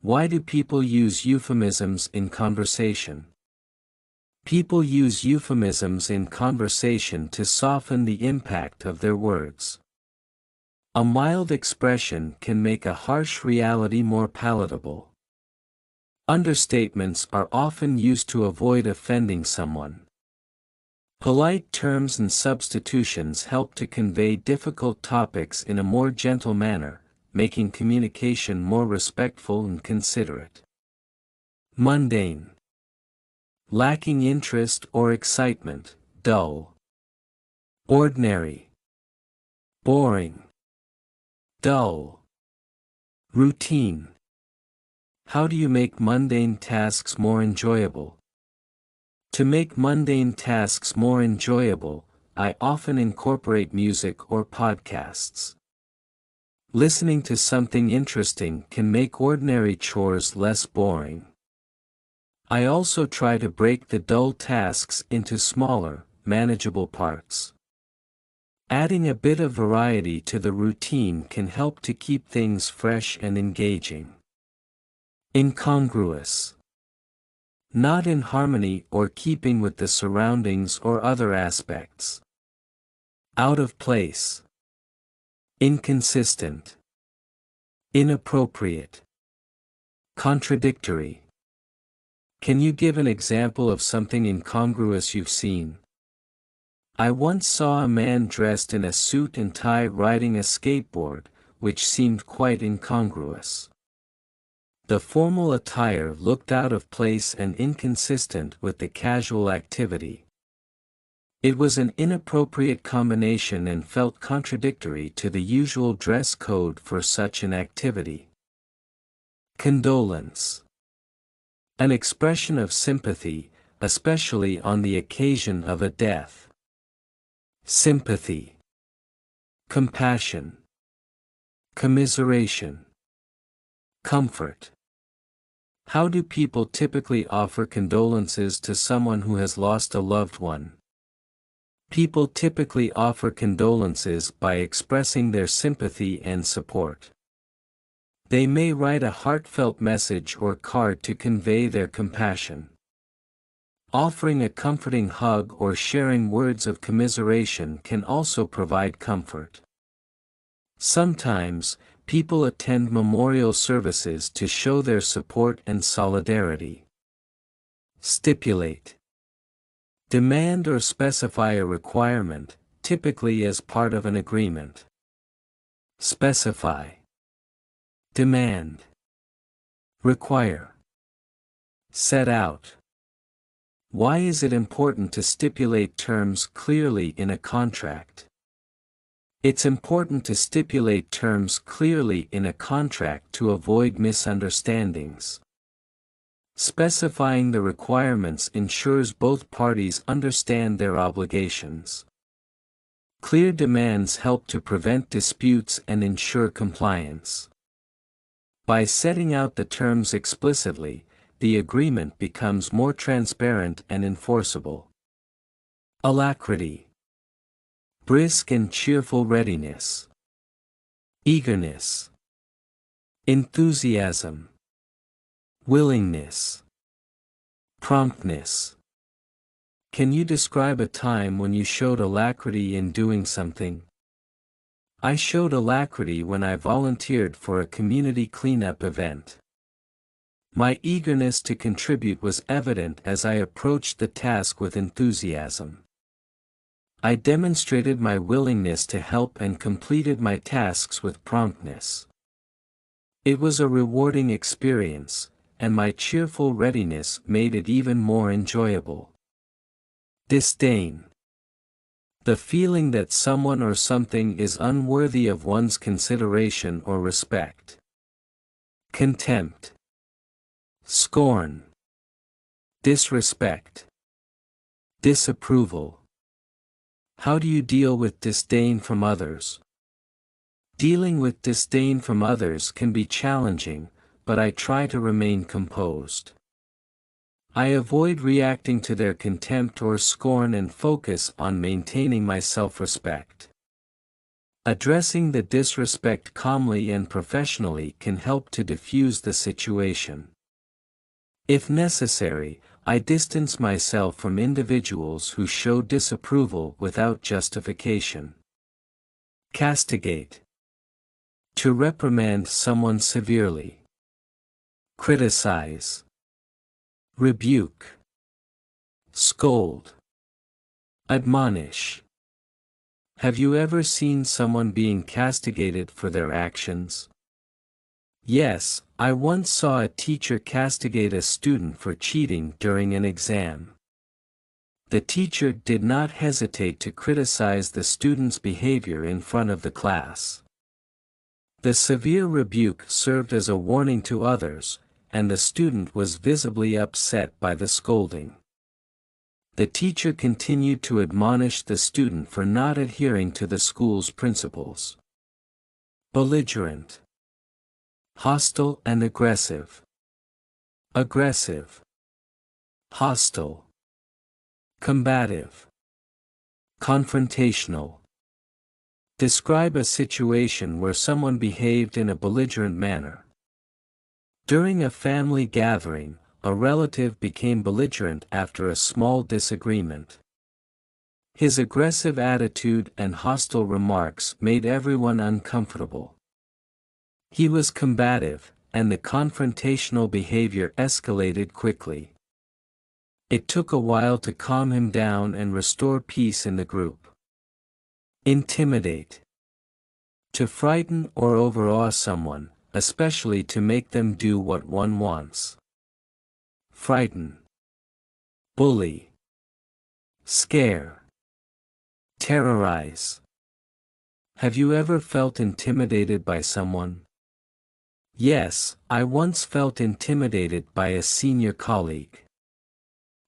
Why do people use euphemisms in conversation? People use euphemisms in conversation to soften the impact of their words. A mild expression can make a harsh reality more palatable. Understatements are often used to avoid offending someone. Polite terms and substitutions help to convey difficult topics in a more gentle manner, making communication more respectful and considerate. Mundane. Lacking interest or excitement, dull. Ordinary. Boring. Dull. Routine. How do you make mundane tasks more enjoyable? To make mundane tasks more enjoyable, I often incorporate music or podcasts. Listening to something interesting can make ordinary chores less boring. I also try to break the dull tasks into smaller, manageable parts. Adding a bit of variety to the routine can help to keep things fresh and engaging. Incongruous. Not in harmony or keeping with the surroundings or other aspects. Out of place. Inconsistent. Inappropriate. Contradictory. Can you give an example of something incongruous you've seen? I once saw a man dressed in a suit and tie riding a skateboard, which seemed quite incongruous. The formal attire looked out of place and inconsistent with the casual activity. It was an inappropriate combination and felt contradictory to the usual dress code for such an activity. Condolence. An expression of sympathy, especially on the occasion of a death. Sympathy. Compassion. Commiseration. Comfort. How do people typically offer condolences to someone who has lost a loved one? People typically offer condolences by expressing their sympathy and support. They may write a heartfelt message or card to convey their compassion. Offering a comforting hug or sharing words of commiseration can also provide comfort. Sometimes, people attend memorial services to show their support and solidarity. Stipulate. Demand or specify a requirement, typically as part of an agreement. Specify. Demand. Require. Set out. Why is it important to stipulate terms clearly in a contract? It's important to stipulate terms clearly in a contract to avoid misunderstandings. Specifying the requirements ensures both parties understand their obligations. Clear demands help to prevent disputes and ensure compliance. By setting out the terms explicitly, the agreement becomes more transparent and enforceable. Alacrity. Brisk and cheerful readiness. Eagerness. Enthusiasm. Willingness. Promptness. Can you describe a time when you showed alacrity in doing something? I showed alacrity when I volunteered for a community cleanup event. My eagerness to contribute was evident as I approached the task with enthusiasm. I demonstrated my willingness to help and completed my tasks with promptness. It was a rewarding experience, and my cheerful readiness made it even more enjoyable. Disdain. The feeling that someone or something is unworthy of one's consideration or respect. Contempt. Scorn. Disrespect. Disapproval. How do you deal with disdain from others? Dealing with disdain from others can be challenging, but I try to remain composed. I avoid reacting to their contempt or scorn and focus on maintaining my self-respect. Addressing the disrespect calmly and professionally can help to diffuse the situation. If necessary, I distance myself from individuals who show disapproval without justification. Castigate. To reprimand someone severely. Criticize. Rebuke. Scold. Admonish. Have you ever seen someone being castigated for their actions? Yes, I once saw a teacher castigate a student for cheating during an exam. The teacher did not hesitate to criticize the student's behavior in front of the class. The severe rebuke served as a warning to others, and the student was visibly upset by the scolding. The teacher continued to admonish the student for not adhering to the school's principles. Belligerent. Hostile and aggressive. Aggressive. Hostile. Combative. Confrontational. Describe a situation where someone behaved in a belligerent manner. During a family gathering, a relative became belligerent after a small disagreement. His aggressive attitude and hostile remarks made everyone uncomfortable. He was combative, and the confrontational behavior escalated quickly. It took a while to calm him down and restore peace in the group. Intimidate. To frighten or overawe someone, especially to make them do what one wants. Frighten. Bully. Scare. Terrorize. Have you ever felt intimidated by someone? Yes, I once felt intimidated by a senior colleague.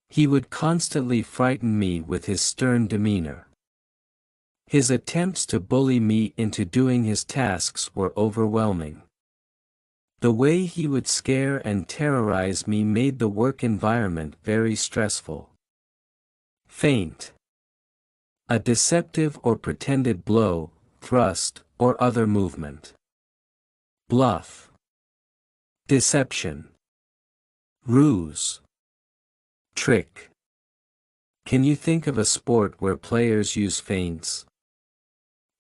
He would constantly frighten me with his stern demeanor. His attempts to bully me into doing his tasks were overwhelming. The way he would scare and terrorize me made the work environment very stressful. Feint. A deceptive or pretended blow, thrust, or other movement. Bluff. Deception. Ruse. Trick. Can you think of a sport where players use feints?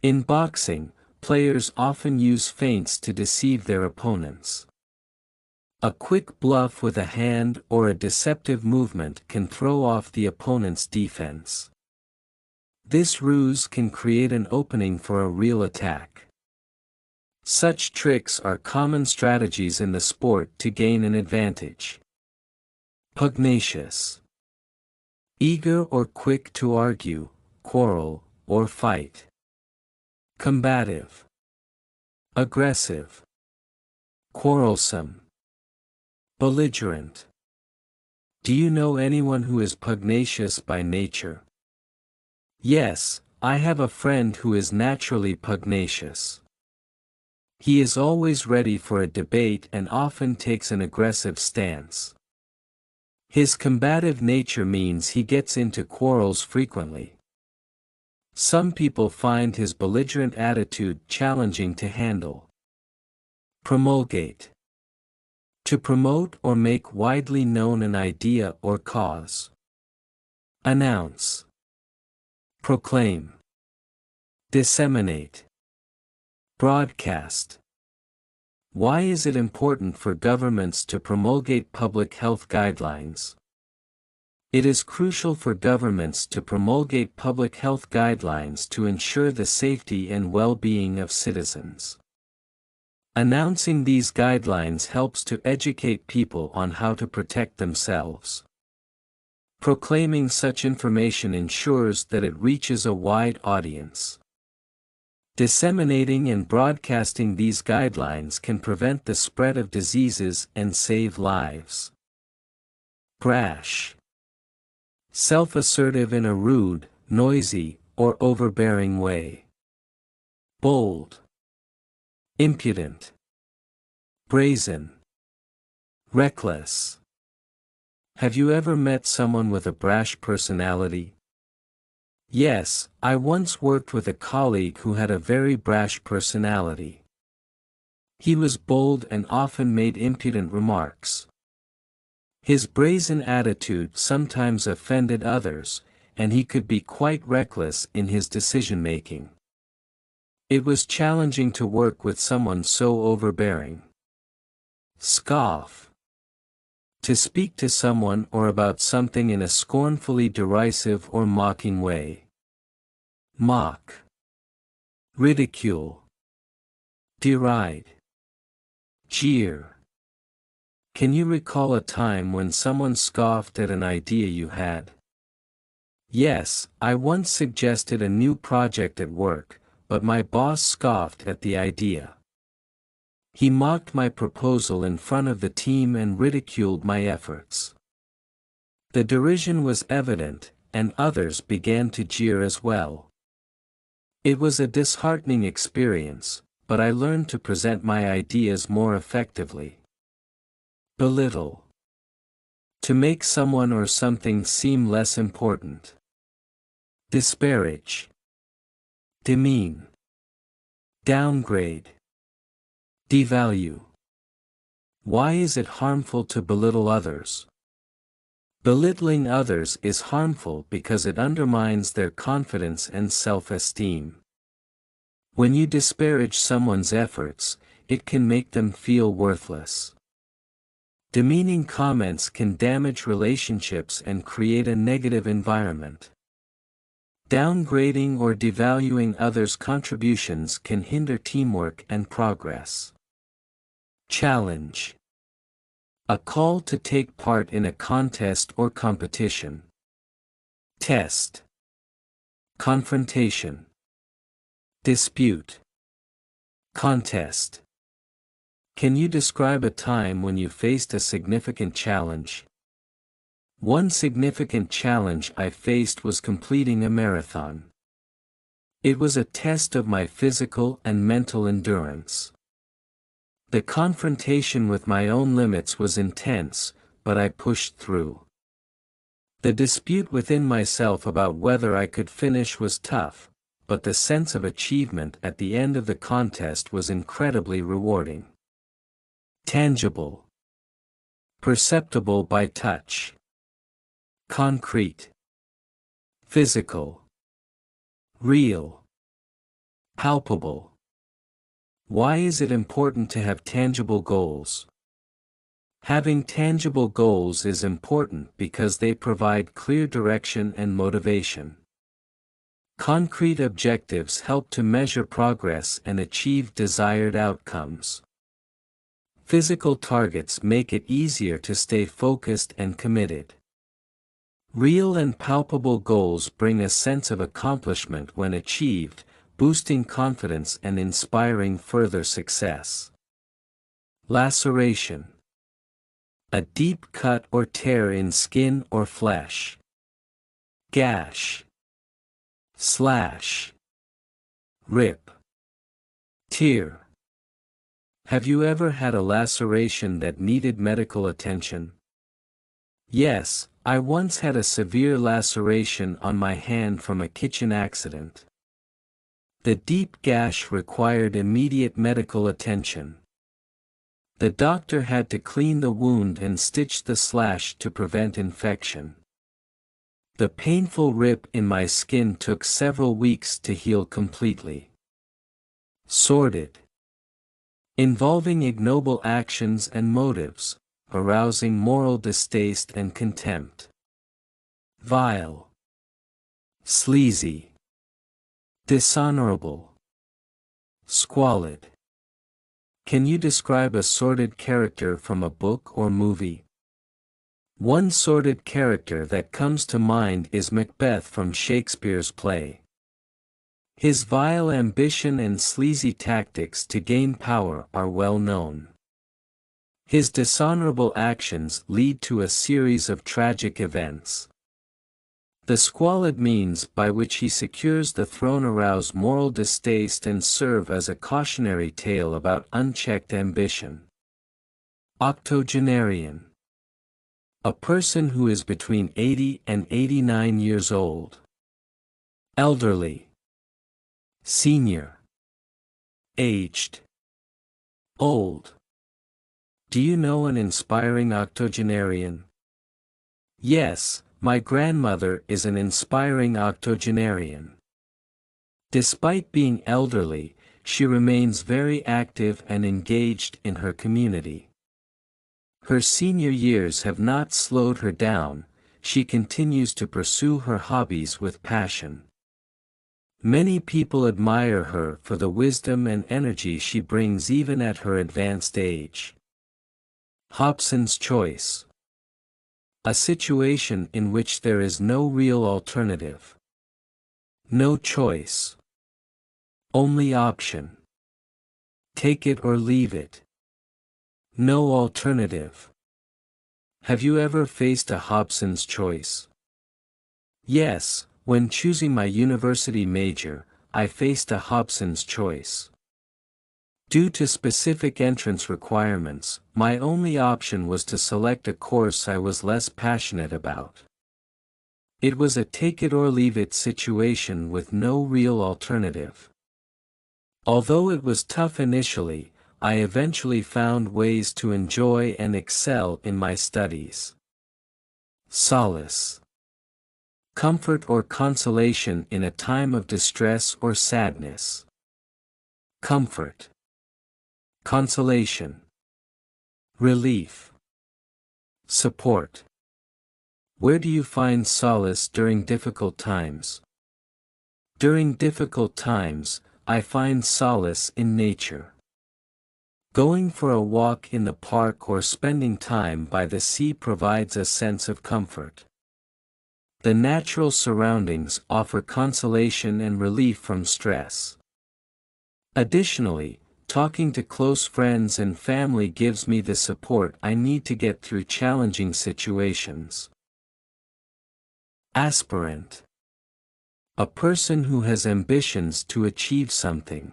In boxing, players often use feints to deceive their opponents. A quick bluff with a hand or a deceptive movement can throw off the opponent's defense. This ruse can create an opening for a real attack. Such tricks are common strategies in the sport to gain an advantage. Pugnacious. Eager or quick to argue, quarrel, or fight. Combative. Aggressive. Quarrelsome. Belligerent. Do you know anyone who is pugnacious by nature? Yes, I have a friend who is naturally pugnacious. He is always ready for a debate and often takes an aggressive stance. His combative nature means he gets into quarrels frequently. Some people find his belligerent attitude challenging to handle. Promulgate. To promote or make widely known an idea or cause. Announce. Proclaim. Disseminate. Broadcast. Why is it important for governments to promulgate public health guidelines? It is crucial for governments to promulgate public health guidelines to ensure the safety and well-being of citizens. Announcing these guidelines helps to educate people on how to protect themselves. Proclaiming such information ensures that it reaches a wide audience. Disseminating and broadcasting these guidelines can prevent the spread of diseases and save lives. Brash. Self-assertive in a rude, noisy, or overbearing way. Bold. Impudent. Brazen. Reckless. Have you ever met someone with a brash personality? Yes, I once worked with a colleague who had a very brash personality. He was bold and often made impudent remarks. His brazen attitude sometimes offended others, and he could be quite reckless in his decision-making. It was challenging to work with someone so overbearing. Scoff. To speak to someone or about something in a scornfully derisive or mocking way. Mock. Ridicule. Deride. Jeer. Can you recall a time when someone scoffed at an idea you had? Yes, I once suggested a new project at work, but my boss scoffed at the idea. He mocked my proposal in front of the team and ridiculed my efforts. The derision was evident, and others began to jeer as well. It was a disheartening experience, but I learned to present my ideas more effectively. Belittle. To make someone or something seem less important. Disparage. Demean. Downgrade. Devalue. Why is it harmful to belittle others? Belittling others is harmful because it undermines their confidence and self-esteem. When you disparage someone's efforts, it can make them feel worthless. Demeaning comments can damage relationships and create a negative environment. Downgrading or devaluing others' contributions can hinder teamwork and progress. Challenge. A call to take part in a contest or competition. Test. Confrontation. Dispute. Contest. Can you describe a time when you faced a significant challenge? One significant challenge I faced was completing a marathon. It was a test of my physical and mental endurance. The confrontation with my own limits was intense, but I pushed through. The dispute within myself about whether I could finish was tough, but the sense of achievement at the end of the contest was incredibly rewarding. Tangible. Perceptible by touch. Concrete. Physical. Real. Palpable. Why is it important to have tangible goals? Having tangible goals is important because they provide clear direction and motivation. Concrete objectives help to measure progress and achieve desired outcomes. Physical targets make it easier to stay focused and committed. Real and palpable goals bring a sense of accomplishment when achieved, boosting confidence and inspiring further success. Laceration. A deep cut or tear in skin or flesh. Gash. Slash. Rip. Tear. Have you ever had a laceration that needed medical attention? Yes, I once had a severe laceration on my hand from a kitchen accident. The deep gash required immediate medical attention. The doctor had to clean the wound and stitch the slash to prevent infection. The painful rip in my skin took several weeks to heal completely. Sordid. Involving ignoble actions and motives, arousing moral distaste and contempt. Vile. Sleazy. Dishonorable. Squalid. Can you describe a sordid character from a book or movie? One sordid character that comes to mind is Macbeth from Shakespeare's play. His vile ambition and sleazy tactics to gain power are well known. His dishonorable actions lead to a series of tragic events. The squalid means by which he secures the throne arouse moral distaste and serve as a cautionary tale about unchecked ambition. Octogenarian. A person who is between 80 and 89 years old. Elderly. Senior. Aged. Old. Do you know an inspiring octogenarian? Yes, my grandmother is an inspiring octogenarian. Despite being elderly, she remains very active and engaged in her community. Her senior years have not slowed her down, she continues to pursue her hobbies with passion. Many people admire her for the wisdom and energy she brings even at her advanced age. Hobson's choice. A situation in which there is no real alternative. No choice. Only option. Take it or leave it. No alternative. Have you ever faced a Hobson's choice? Yes, when choosing my university major, I faced a Hobson's choice. Due to specific entrance requirements, my only option was to select a course I was less passionate about. It was a take-it-or-leave-it situation with no real alternative. Although it was tough initially, I eventually found ways to enjoy and excel in my studies. Solace. Comfort or consolation in a time of distress or sadness. Comfort. Consolation. Relief. Support. Where do you find solace during difficult times? During difficult times, I find solace in nature. Going for a walk in the park or spending time by the sea provides a sense of comfort. The natural surroundings offer consolation and relief from stress. Additionally, talking to close friends and family gives me the support I need to get through challenging situations. Aspirant. A person who has ambitions to achieve something.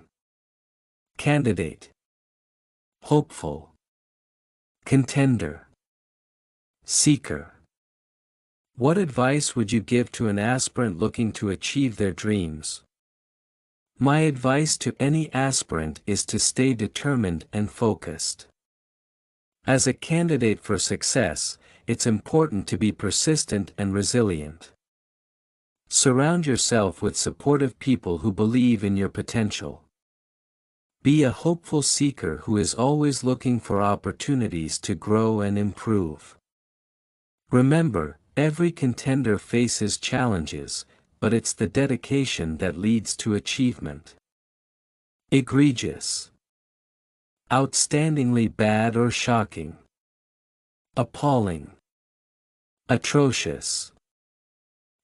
Candidate. Hopeful. Contender. Seeker. What advice would you give to an aspirant looking to achieve their dreams? My advice to any aspirant is to stay determined and focused. As a candidate for success, it's important to be persistent and resilient. Surround yourself with supportive people who believe in your potential. Be a hopeful seeker who is always looking for opportunities to grow and improve. Remember, every contender faces challenges, but it's the dedication that leads to achievement. Egregious. Outstandingly bad or shocking. Appalling. Atrocious.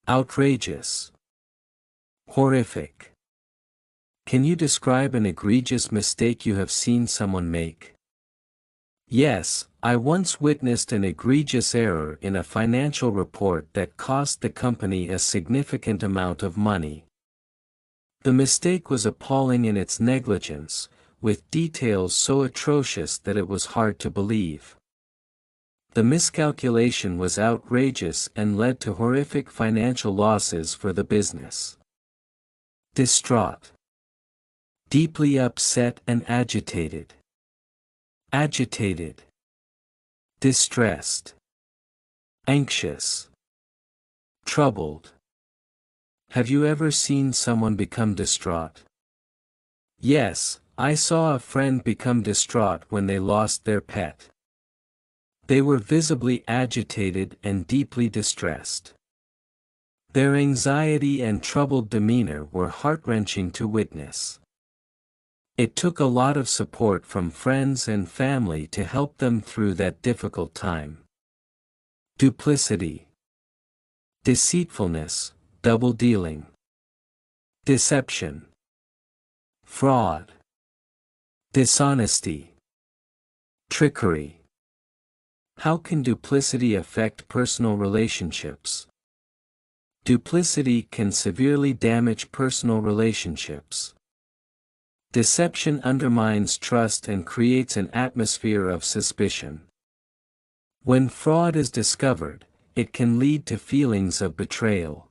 Outrageous. Horrific. Can you describe an egregious mistake you have seen someone make? Yes, I once witnessed an egregious error in a financial report that cost the company a significant amount of money. The mistake was appalling in its negligence, with details so atrocious that it was hard to believe. The miscalculation was outrageous and led to horrific financial losses for the business. Distraught. Deeply upset and agitated. Agitated. Distressed. Anxious. Troubled. Have you ever seen someone become distraught? Yes, I saw a friend become distraught when they lost their pet. They were visibly agitated and deeply distressed. Their anxiety and troubled demeanor were heart-wrenching to witness. It took a lot of support from friends and family to help them through that difficult time. Duplicity. Deceitfulness, double-dealing. Deception. Fraud. Dishonesty. Trickery. How can duplicity affect personal relationships? Duplicity can severely damage personal relationships. Deception undermines trust and creates an atmosphere of suspicion. When fraud is discovered, it can lead to feelings of betrayal.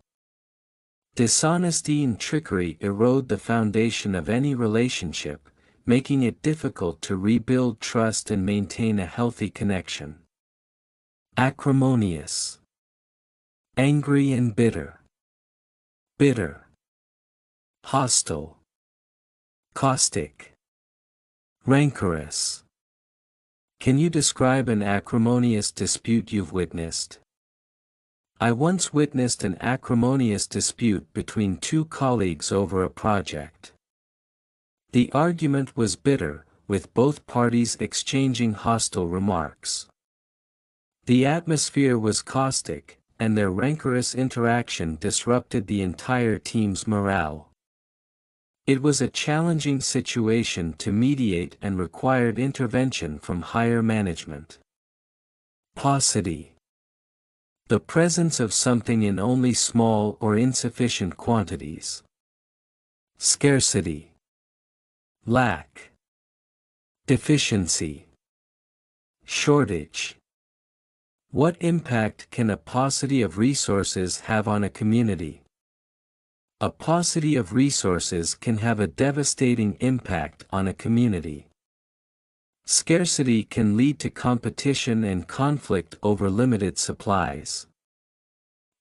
Dishonesty and trickery erode the foundation of any relationship, making it difficult to rebuild trust and maintain a healthy connection. Acrimonious. Angry and bitter. Bitter. Hostile. Caustic. Rancorous. Can you describe an acrimonious dispute you've witnessed? I once witnessed an acrimonious dispute between two colleagues over a project. The argument was bitter, with both parties exchanging hostile remarks. The atmosphere was caustic, and their rancorous interaction disrupted the entire team's morale. It was a challenging situation to mediate and required intervention from higher management. Paucity. The presence of something in only small or insufficient quantities. Scarcity. Lack. Deficiency. Shortage. What impact can a paucity of resources have on a community? A paucity of resources can have a devastating impact on a community. Scarcity can lead to competition and conflict over limited supplies.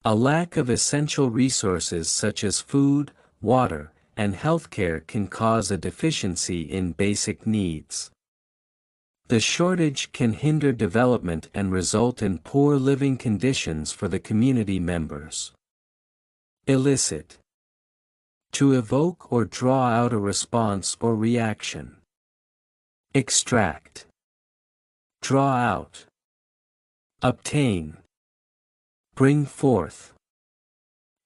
A lack of essential resources such as food, water, and healthcare can cause a deficiency in basic needs. The shortage can hinder development and result in poor living conditions for the community members. Elicit. To evoke or draw out a response or reaction. Extract. Draw out. Obtain. Bring forth.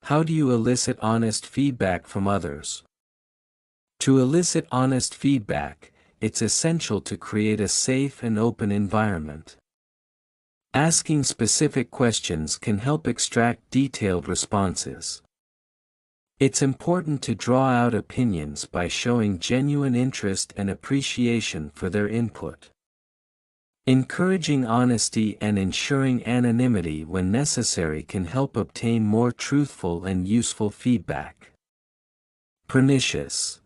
How do you elicit honest feedback from others? To elicit honest feedback, it's essential to create a safe and open environment. Asking specific questions can help extract detailed responses. It's important to draw out opinions by showing genuine interest and appreciation for their input. Encouraging honesty and ensuring anonymity when necessary can help obtain more truthful and useful feedback. Pernicious.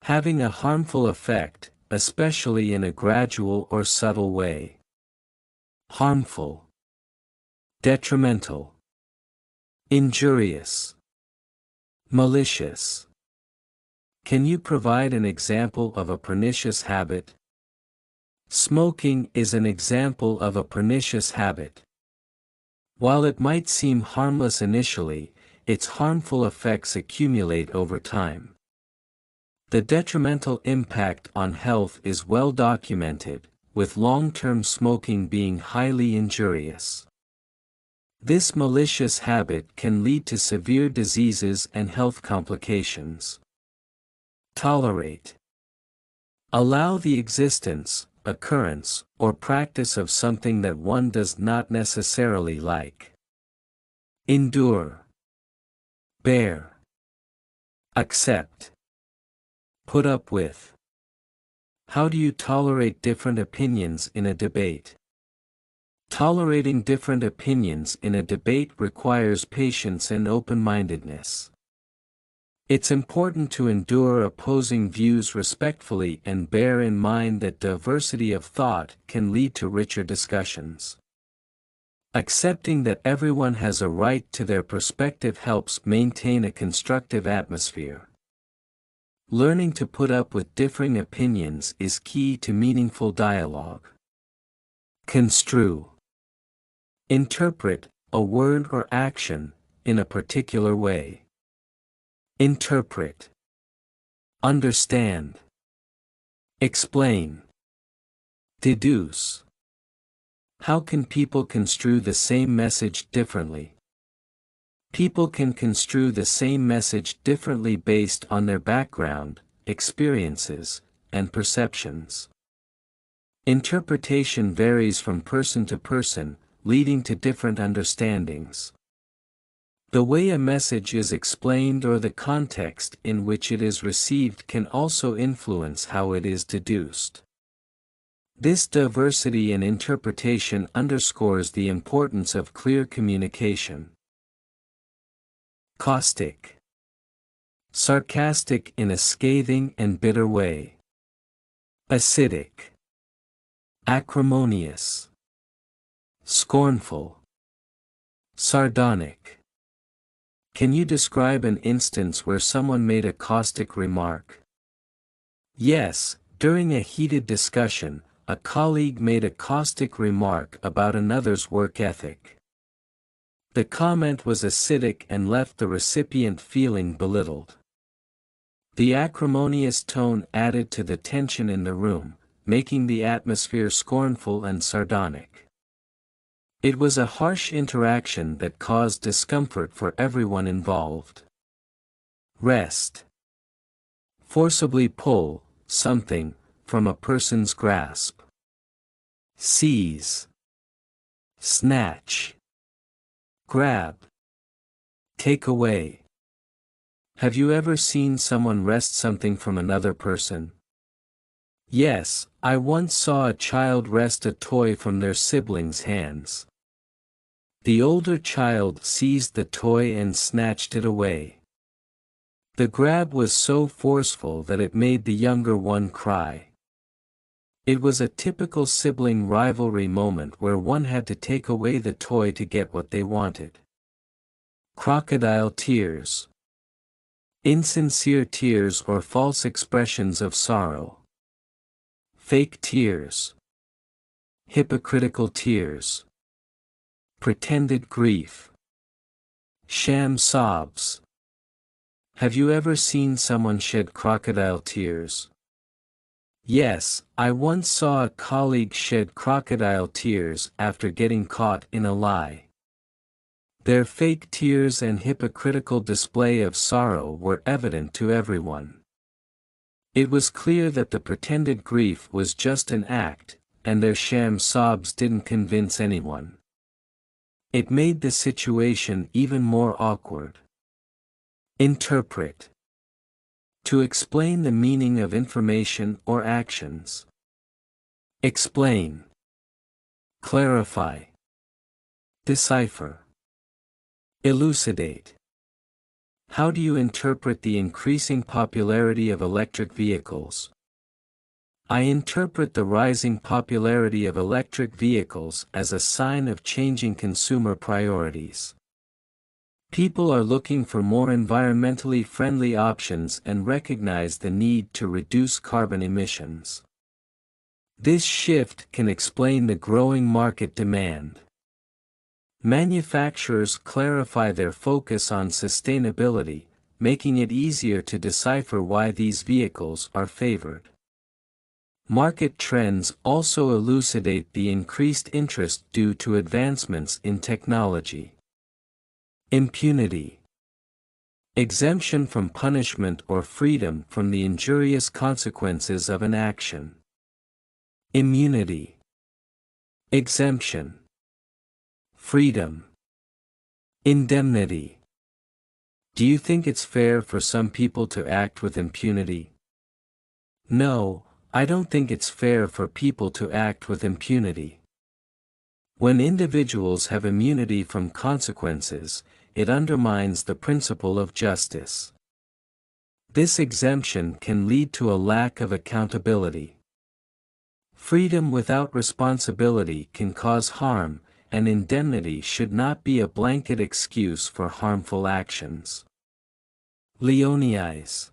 Having a harmful effect, especially in a gradual or subtle way. Harmful. Detrimental. Injurious. Malicious. Can you provide an example of a pernicious habit? Smoking is an example of a pernicious habit. While it might seem harmless initially, its harmful effects accumulate over time. The detrimental impact on health is well documented, with long-term smoking being highly injurious. This malicious habit can lead to severe diseases and health complications. Tolerate. Allow the existence, occurrence, or practice of something that one does not necessarily like. Endure. Bear. Accept. Put up with. How do you tolerate different opinions in a debate? Tolerating different opinions in a debate requires patience and open-mindedness. It's important to endure opposing views respectfully and bear in mind that diversity of thought can lead to richer discussions. Accepting that everyone has a right to their perspective helps maintain a constructive atmosphere. Learning to put up with differing opinions is key to meaningful dialogue. Construe. Interpret a word or action in a particular way. Interpret. Understand. Explain. Deduce. How can people construe the same message differently? People can construe the same message differently based on their background, experiences, and perceptions. Interpretation varies from person to person, leading to different understandings. The way a message is explained or the context in which it is received can also influence how it is deduced. This diversity in interpretation underscores the importance of clear communication. Caustic. Sarcastic in a scathing and bitter way. Acidic. Acrimonious. Scornful. Sardonic. Can you describe an instance where someone made a caustic remark? Yes, during a heated discussion, a colleague made a caustic remark about another's work ethic. The comment was acidic and left the recipient feeling belittled. The acrimonious tone added to the tension in the room, making the atmosphere scornful and sardonic. It was a harsh interaction that caused discomfort for everyone involved. Wrest. Forcibly pull something from a person's grasp. Seize. Snatch. Grab. Take away. Have you ever seen someone wrest something from another person? Yes, I once saw a child wrest a toy from their sibling's hands. The older child seized the toy and snatched it away. The grab was so forceful that it made the younger one cry. It was a typical sibling rivalry moment where one had to take away the toy to get what they wanted. Crocodile tears. Insincere tears or false expressions of sorrow. Fake tears. Hypocritical tears. Pretended grief. Sham sobs. Have you ever seen someone shed crocodile tears? Yes, I once saw a colleague shed crocodile tears after getting caught in a lie. Their fake tears and hypocritical display of sorrow were evident to everyone. It was clear that the pretended grief was just an act, and their sham sobs didn't convince anyone. It made the situation even more awkward. Interpret. To explain the meaning of information or actions. Explain. Clarify. Decipher. Elucidate. How do you interpret the increasing popularity of electric vehicles? I interpret the rising popularity of electric vehicles as a sign of changing consumer priorities. People are looking for more environmentally friendly options and recognize the need to reduce carbon emissions. This shift can explain the growing market demand. Manufacturers clarify their focus on sustainability, making it easier to decipher why these vehicles are favored. Market trends also elucidate the increased interest due to advancements in technology. Impunity. Exemption from punishment or freedom from the injurious consequences of an action. Immunity. Exemption. Freedom. Indemnity. Do you think it's fair for some people to act with impunity? No, I don't think it's fair for people to act with impunity. When individuals have immunity from consequences, it undermines the principle of justice. This exemption can lead to a lack of accountability. Freedom without responsibility can cause harm, and indemnity should not be a blanket excuse for harmful actions. Leonize.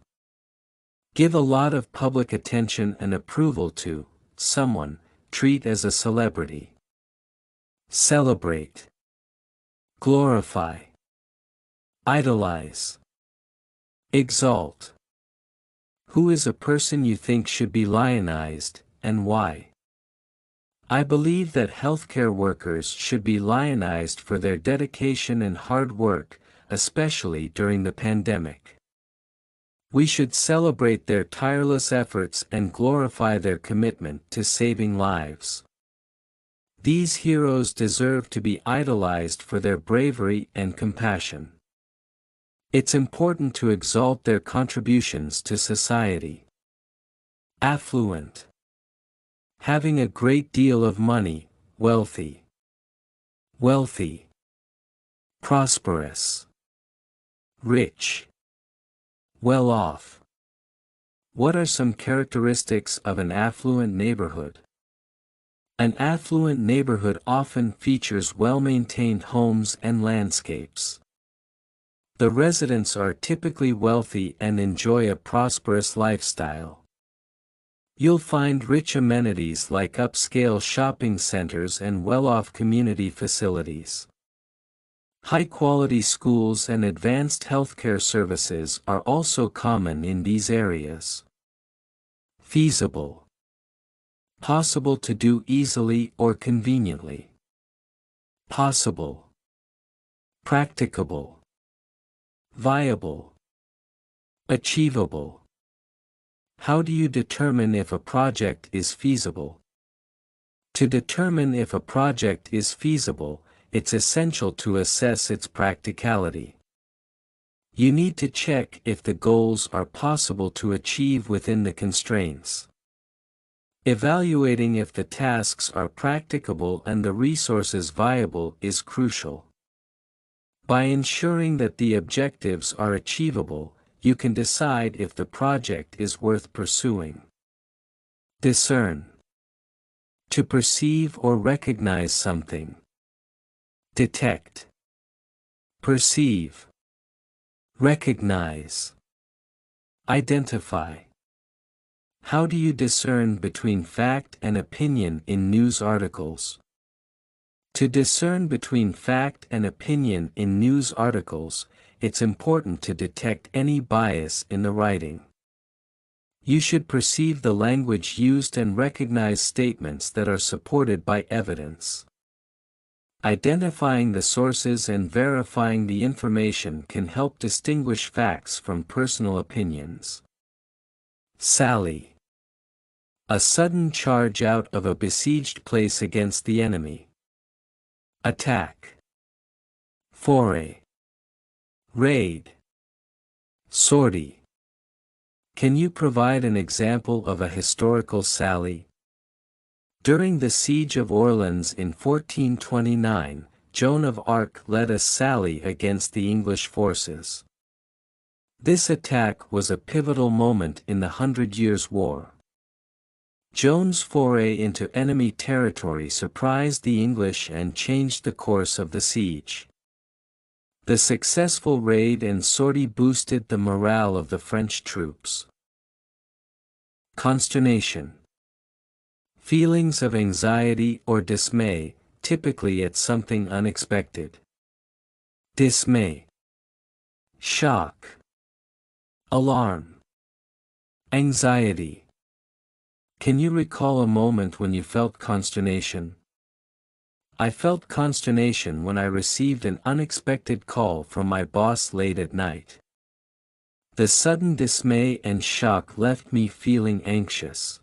Give a lot of public attention and approval to someone, treat as a celebrity. Celebrate. Glorify. Idolize. Exalt. Who is a person you think should be lionized, and why? I believe that healthcare workers should be lionized for their dedication and hard work, especially during the pandemic. We should celebrate their tireless efforts and glorify their commitment to saving lives. These heroes deserve to be idolized for their bravery and compassion. It's important to exalt their contributions to society. Affluent. Having a great deal of money, wealthy. Wealthy. Prosperous. Rich. Well off. What are some characteristics of an affluent neighborhood? An affluent neighborhood often features well-maintained homes and landscapes. The residents are typically wealthy and enjoy a prosperous lifestyle. You'll find rich amenities like upscale shopping centers and well-off community facilities. High-quality schools and advanced healthcare services are also common in these areas. Feasible. Possible to do easily or conveniently. Possible. Practicable. Viable. Achievable. How do you determine if a project is feasible? To determine if a project is feasible, it's essential to assess its practicality. You need to check if the goals are possible to achieve within the constraints. Evaluating if the tasks are practicable and the resources viable is crucial. By ensuring that the objectives are achievable, you can decide if the project is worth pursuing. Discern. To perceive or recognize something. Detect. Perceive. Recognize. Identify. How do you discern between fact and opinion in news articles? To discern between fact and opinion in news articles, it's important to detect any bias in the writing. You should perceive the language used and recognize statements that are supported by evidence. Identifying the sources and verifying the information can help distinguish facts from personal opinions. Sally. A sudden charge out of a besieged place against the enemy. Attack. Foray. Raid. Sortie. Can you provide an example of a historical sally? During the Siege of Orleans in 1429, Joan of Arc led a sally against the English forces. This attack was a pivotal moment in the 100 Years' War. Joan's foray into enemy territory surprised the English and changed the course of the siege. The successful raid and sortie boosted the morale of the French troops. Consternation. Feelings of anxiety or dismay, typically at something unexpected. Dismay. Shock. Alarm. Anxiety. Can you recall a moment when you felt consternation? I felt consternation when I received an unexpected call from my boss late at night. The sudden dismay and shock left me feeling anxious.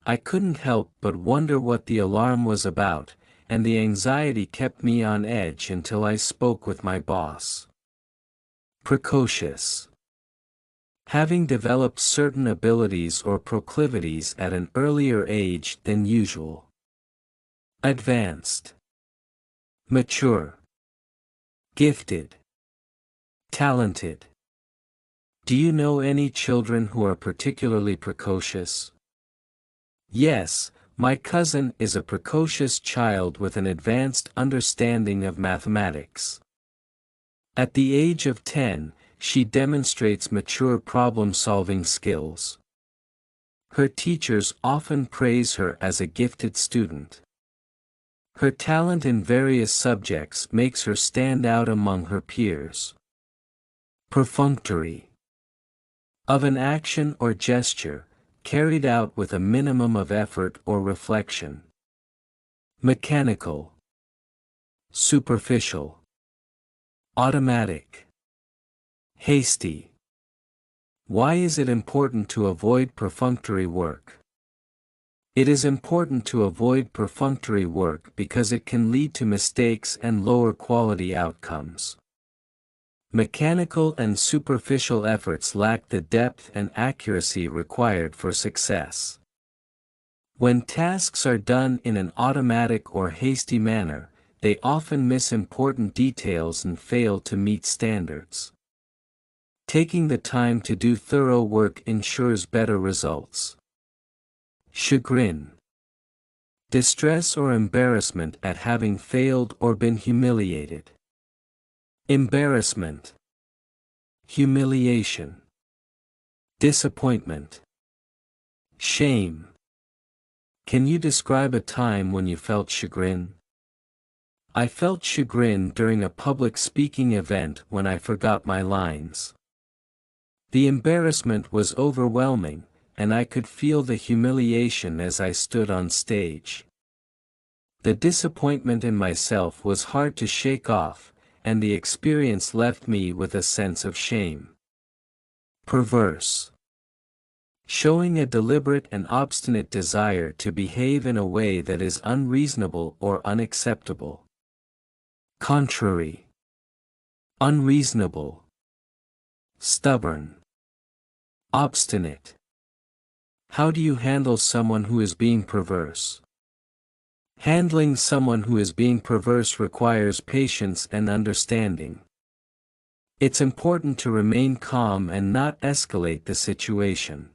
I couldn't help but wonder what the alarm was about, and the anxiety kept me on edge until I spoke with my boss. Precocious. Having developed certain abilities or proclivities at an earlier age than usual. Advanced. Mature. Gifted. Talented. Do you know any children who are particularly precocious? Yes, my cousin is a precocious child with an advanced understanding of mathematics. At the age of 10, she demonstrates mature problem-solving skills. Her teachers often praise her as a gifted student. Her talent in various subjects makes her stand out among her peers. Perfunctory. Of an action or gesture, carried out with a minimum of effort or reflection. Mechanical. Superficial. Automatic. Hasty. Why is it important to avoid perfunctory work? It is important to avoid perfunctory work because it can lead to mistakes and lower quality outcomes. Mechanical and superficial efforts lack the depth and accuracy required for success. When tasks are done in an automatic or hasty manner, they often miss important details and fail to meet standards. Taking the time to do thorough work ensures better results. Chagrin. Distress or embarrassment at having failed or been humiliated. Embarrassment. Humiliation. Disappointment. Shame. Can you describe a time when you felt chagrin? I felt chagrin during a public speaking event when I forgot my lines. The embarrassment was overwhelming, and I could feel the humiliation as I stood on stage. The disappointment in myself was hard to shake off, and the experience left me with a sense of shame. Perverse. Showing a deliberate and obstinate desire to behave in a way that is unreasonable or unacceptable. Contrary. Unreasonable. Stubborn. Obstinate. How do you handle someone who is being perverse? Handling someone who is being perverse requires patience and understanding. It's important to remain calm and not escalate the situation.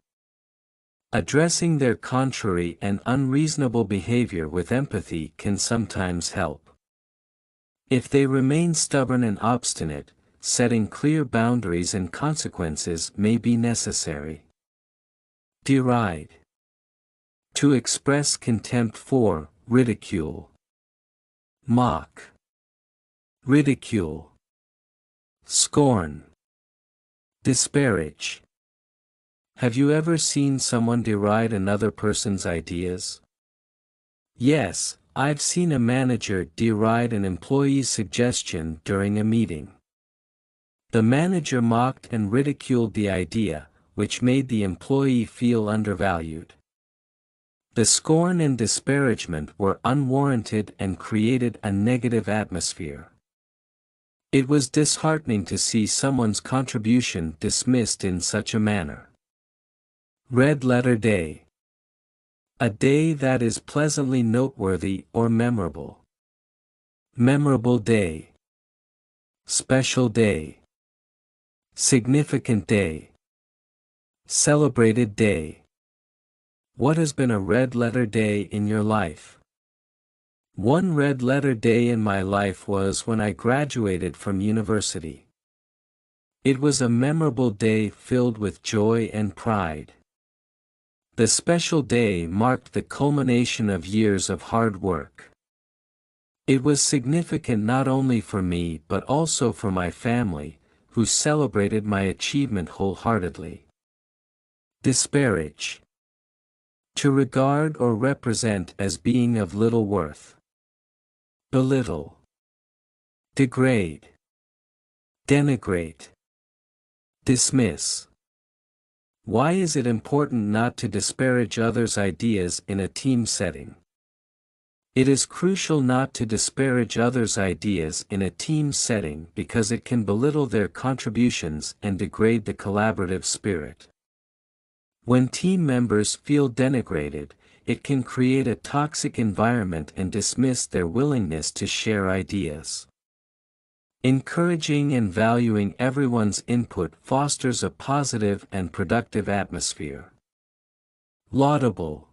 Addressing their contrary and unreasonable behavior with empathy can sometimes help. If they remain stubborn and obstinate, setting clear boundaries and consequences may be necessary. Deride. To express contempt for, ridicule. Mock. Ridicule. Scorn. Disparage. Have you ever seen someone deride another person's ideas? Yes, I've seen a manager deride an employee's suggestion during a meeting. The manager mocked and ridiculed the idea, which made the employee feel undervalued. The scorn and disparagement were unwarranted and created a negative atmosphere. It was disheartening to see someone's contribution dismissed in such a manner. Red Letter Day. A day that is pleasantly noteworthy or memorable. Memorable day. Special day. Significant day. Celebrated day. What has been a red letter day in your life? One red letter day in my life was when I graduated from university. It was a memorable day filled with joy and pride. The special day marked the culmination of years of hard work. It was significant not only for me but also for my family, who celebrated my achievement wholeheartedly. Disparage. To regard or represent as being of little worth. Belittle. Degrade. Denigrate. Dismiss. Why is it important not to disparage others' ideas in a team setting? It is crucial not to disparage others' ideas in a team setting because it can belittle their contributions and degrade the collaborative spirit. When team members feel denigrated, it can create a toxic environment and dismiss their willingness to share ideas. Encouraging and valuing everyone's input fosters a positive and productive atmosphere. Laudable.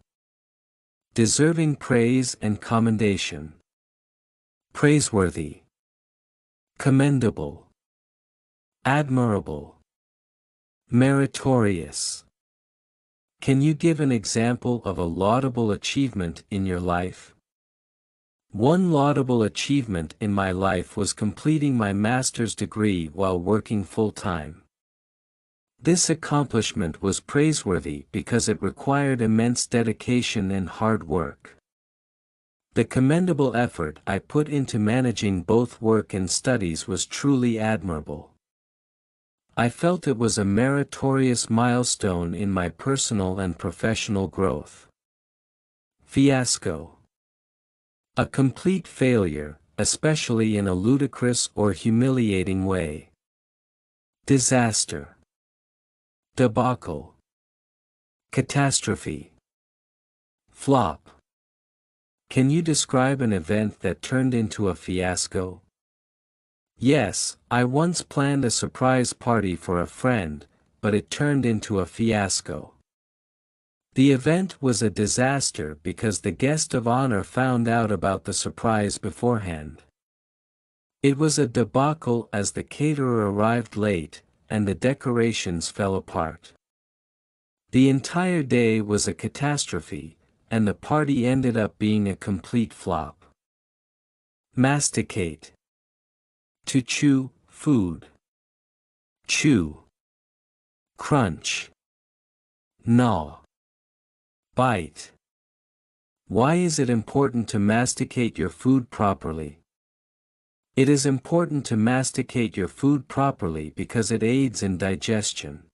Deserving praise and commendation. Praiseworthy. Commendable. Admirable. Meritorious. Can you give an example of a laudable achievement in your life? One laudable achievement in my life was completing my master's degree while working full-time. This accomplishment was praiseworthy because it required immense dedication and hard work. The commendable effort I put into managing both work and studies was truly admirable. I felt it was a meritorious milestone in my personal and professional growth. Fiasco. A complete failure, especially in a ludicrous or humiliating way. Disaster. Debacle. Catastrophe. Flop. Can you describe an event that turned into a fiasco? Yes, I once planned a surprise party for a friend, but it turned into a fiasco. The event was a disaster because the guest of honor found out about the surprise beforehand. It was a debacle as the caterer arrived late, and the decorations fell apart. The entire day was a catastrophe, and the party ended up being a complete flop. Masticate. To chew, food. Chew. Crunch. Gnaw. Bite. Why is it important to masticate your food properly? It is important to masticate your food properly because it aids in digestion.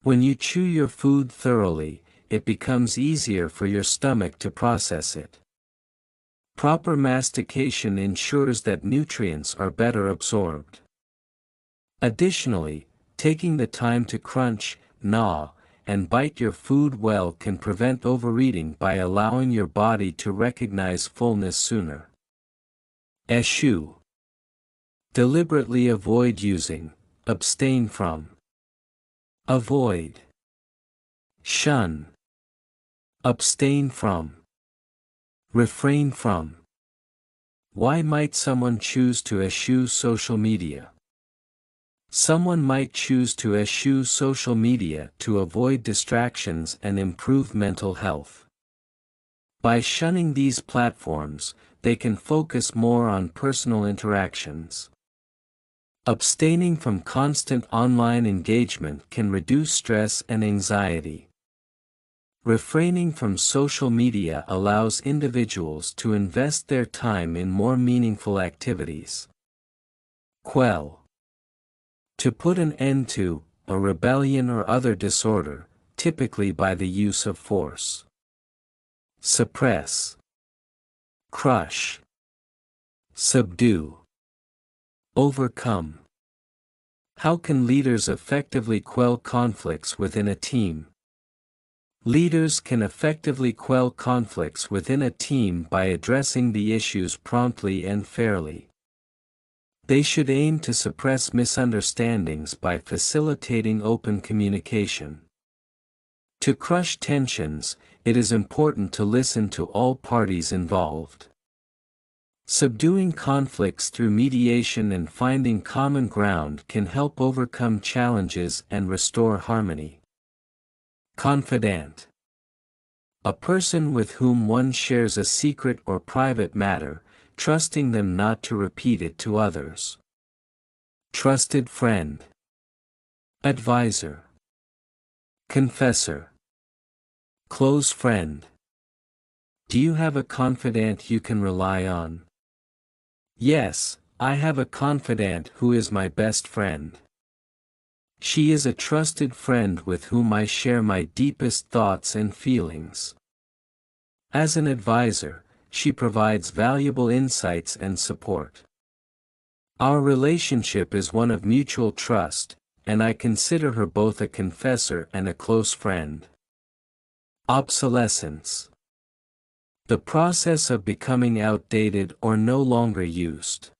When you chew your food thoroughly, it becomes easier for your stomach to process it. Proper mastication ensures that nutrients are better absorbed. Additionally, taking the time to crunch, gnaw, and bite your food well can prevent overeating by allowing your body to recognize fullness sooner. Eschew. Deliberately avoid using, abstain from. Avoid. Shun. Abstain from. Refrain from. Why might someone choose to eschew social media? Someone might choose to eschew social media to avoid distractions and improve mental health. By shunning these platforms, they can focus more on personal interactions. Abstaining from constant online engagement can reduce stress and anxiety. Refraining from social media allows individuals to invest their time in more meaningful activities. Quell. To put an end to a rebellion or other disorder, typically by the use of force. Suppress. Crush. Subdue. Overcome. How can leaders effectively quell conflicts within a team? Leaders can effectively quell conflicts within a team by addressing the issues promptly and fairly. They should aim to suppress misunderstandings by facilitating open communication. To crush tensions, it is important to listen to all parties involved. Subduing conflicts through mediation and finding common ground can help overcome challenges and restore harmony. Confidant. A person with whom one shares a secret or private matter, trusting them not to repeat it to others. Trusted friend. Advisor. Confessor. Close friend. Do you have a confidant you can rely on? Yes, I have a confidant who is my best friend. She is a trusted friend with whom I share my deepest thoughts and feelings. As an advisor, she provides valuable insights and support. Our relationship is one of mutual trust, and I consider her both a confessor and a close friend. Obsolescence. The process of becoming outdated or no longer used.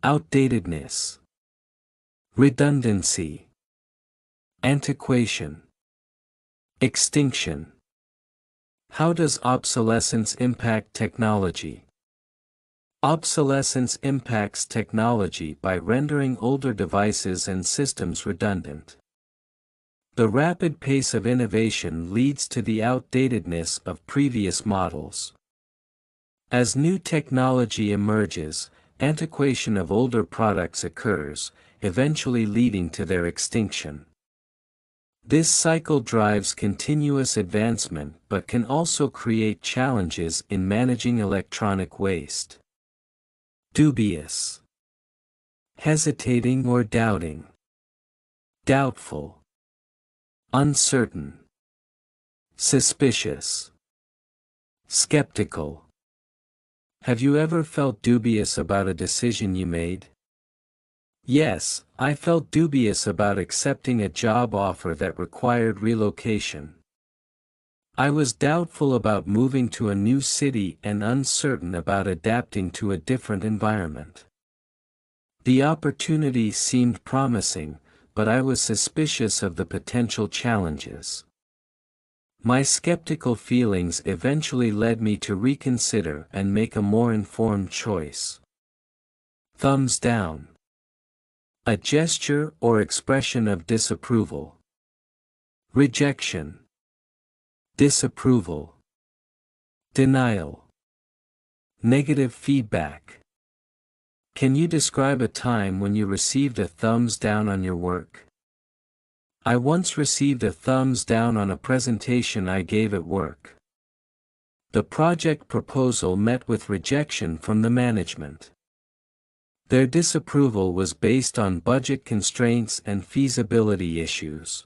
Outdatedness. Redundancy. Antiquation. Extinction. How does obsolescence impact technology? Obsolescence impacts technology by rendering older devices and systems redundant. The rapid pace of innovation leads to the outdatedness of previous models. As new technology emerges, antiquation of older products occurs, eventually leading to their extinction. This cycle drives continuous advancement but can also create challenges in managing electronic waste. Dubious. Hesitating or doubting. Doubtful. Uncertain. Suspicious. Skeptical. Have you ever felt dubious about a decision you made? Yes, I felt dubious about accepting a job offer that required relocation. I was doubtful about moving to a new city and uncertain about adapting to a different environment. The opportunity seemed promising, but I was suspicious of the potential challenges. My skeptical feelings eventually led me to reconsider and make a more informed choice. Thumbs down. A gesture or expression of disapproval. Rejection. Disapproval. Denial. Negative feedback. Can you describe a time when you received a thumbs down on your work? I once received a thumbs down on a presentation I gave at work. The project proposal met with rejection from the management. Their disapproval was based on budget constraints and feasibility issues.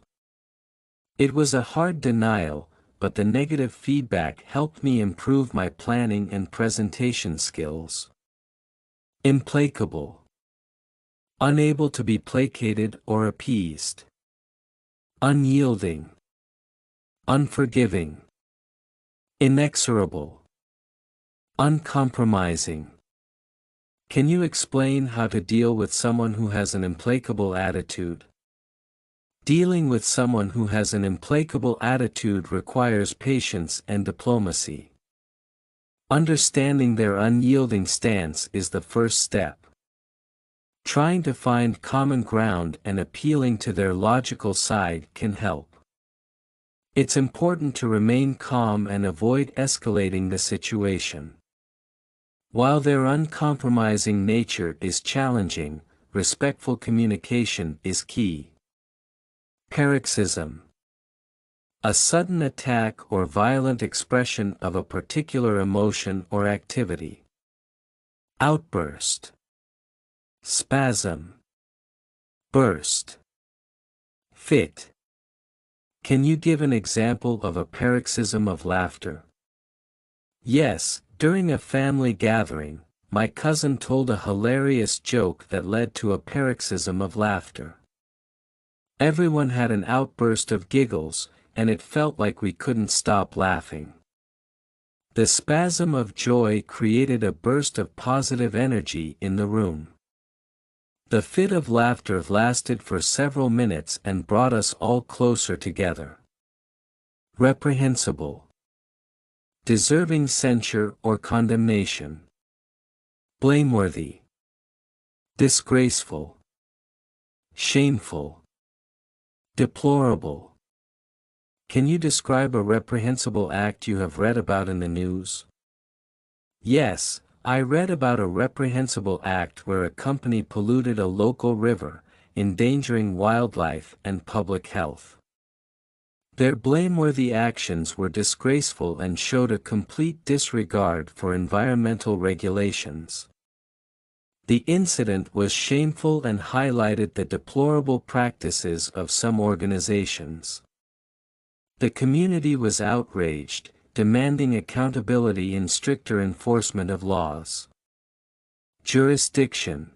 It was a hard denial, but the negative feedback helped me improve my planning and presentation skills. Implacable. Unable to be placated or appeased. Unyielding. Unforgiving. Inexorable. Uncompromising. Can you explain how to deal with someone who has an implacable attitude? Dealing with someone who has an implacable attitude requires patience and diplomacy. Understanding their unyielding stance is the first step. Trying to find common ground and appealing to their logical side can help. It's important to remain calm and avoid escalating the situation. While their uncompromising nature is challenging, respectful communication is key. Paroxysm. A sudden attack or violent expression of a particular emotion or activity. Outburst. Spasm. Burst. Fit. Can you give an example of a paroxysm of laughter? Yes, during a family gathering, my cousin told a hilarious joke that led to a paroxysm of laughter. Everyone had an outburst of giggles, and it felt like we couldn't stop laughing. The spasm of joy created a burst of positive energy in the room. The fit of laughter lasted for several minutes and brought us all closer together. Reprehensible. Deserving censure or condemnation. Blameworthy. Disgraceful. Shameful. Deplorable. Can you describe a reprehensible act you have read about in the news? Yes, I read about a reprehensible act where a company polluted a local river, endangering wildlife and public health. Their blameworthy actions were disgraceful and showed a complete disregard for environmental regulations. The incident was shameful and highlighted the deplorable practices of some organizations. The community was outraged, demanding accountability and stricter enforcement of laws. Jurisdiction.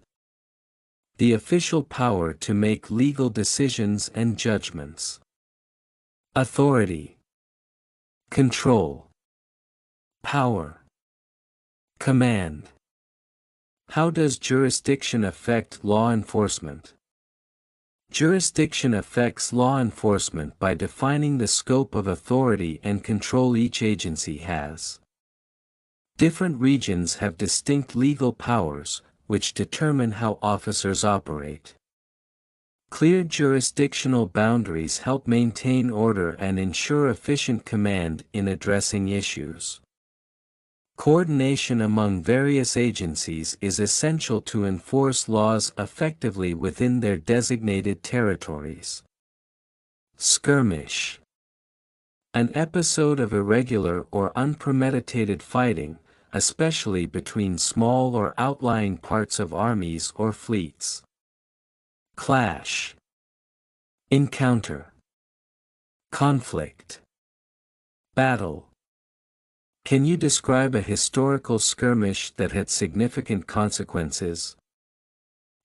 The official power to make legal decisions and judgments. Authority. Control. Power. Command. How does jurisdiction affect law enforcement? Jurisdiction affects law enforcement by defining the scope of authority and control each agency has. Different regions have distinct legal powers, which determine how officers operate. Clear jurisdictional boundaries help maintain order and ensure efficient command in addressing issues. Coordination among various agencies is essential to enforce laws effectively within their designated territories. Skirmish. An episode of irregular or unpremeditated fighting, especially between small or outlying parts of armies or fleets. Clash. Encounter. Conflict. Battle. Can you describe a historical skirmish that had significant consequences?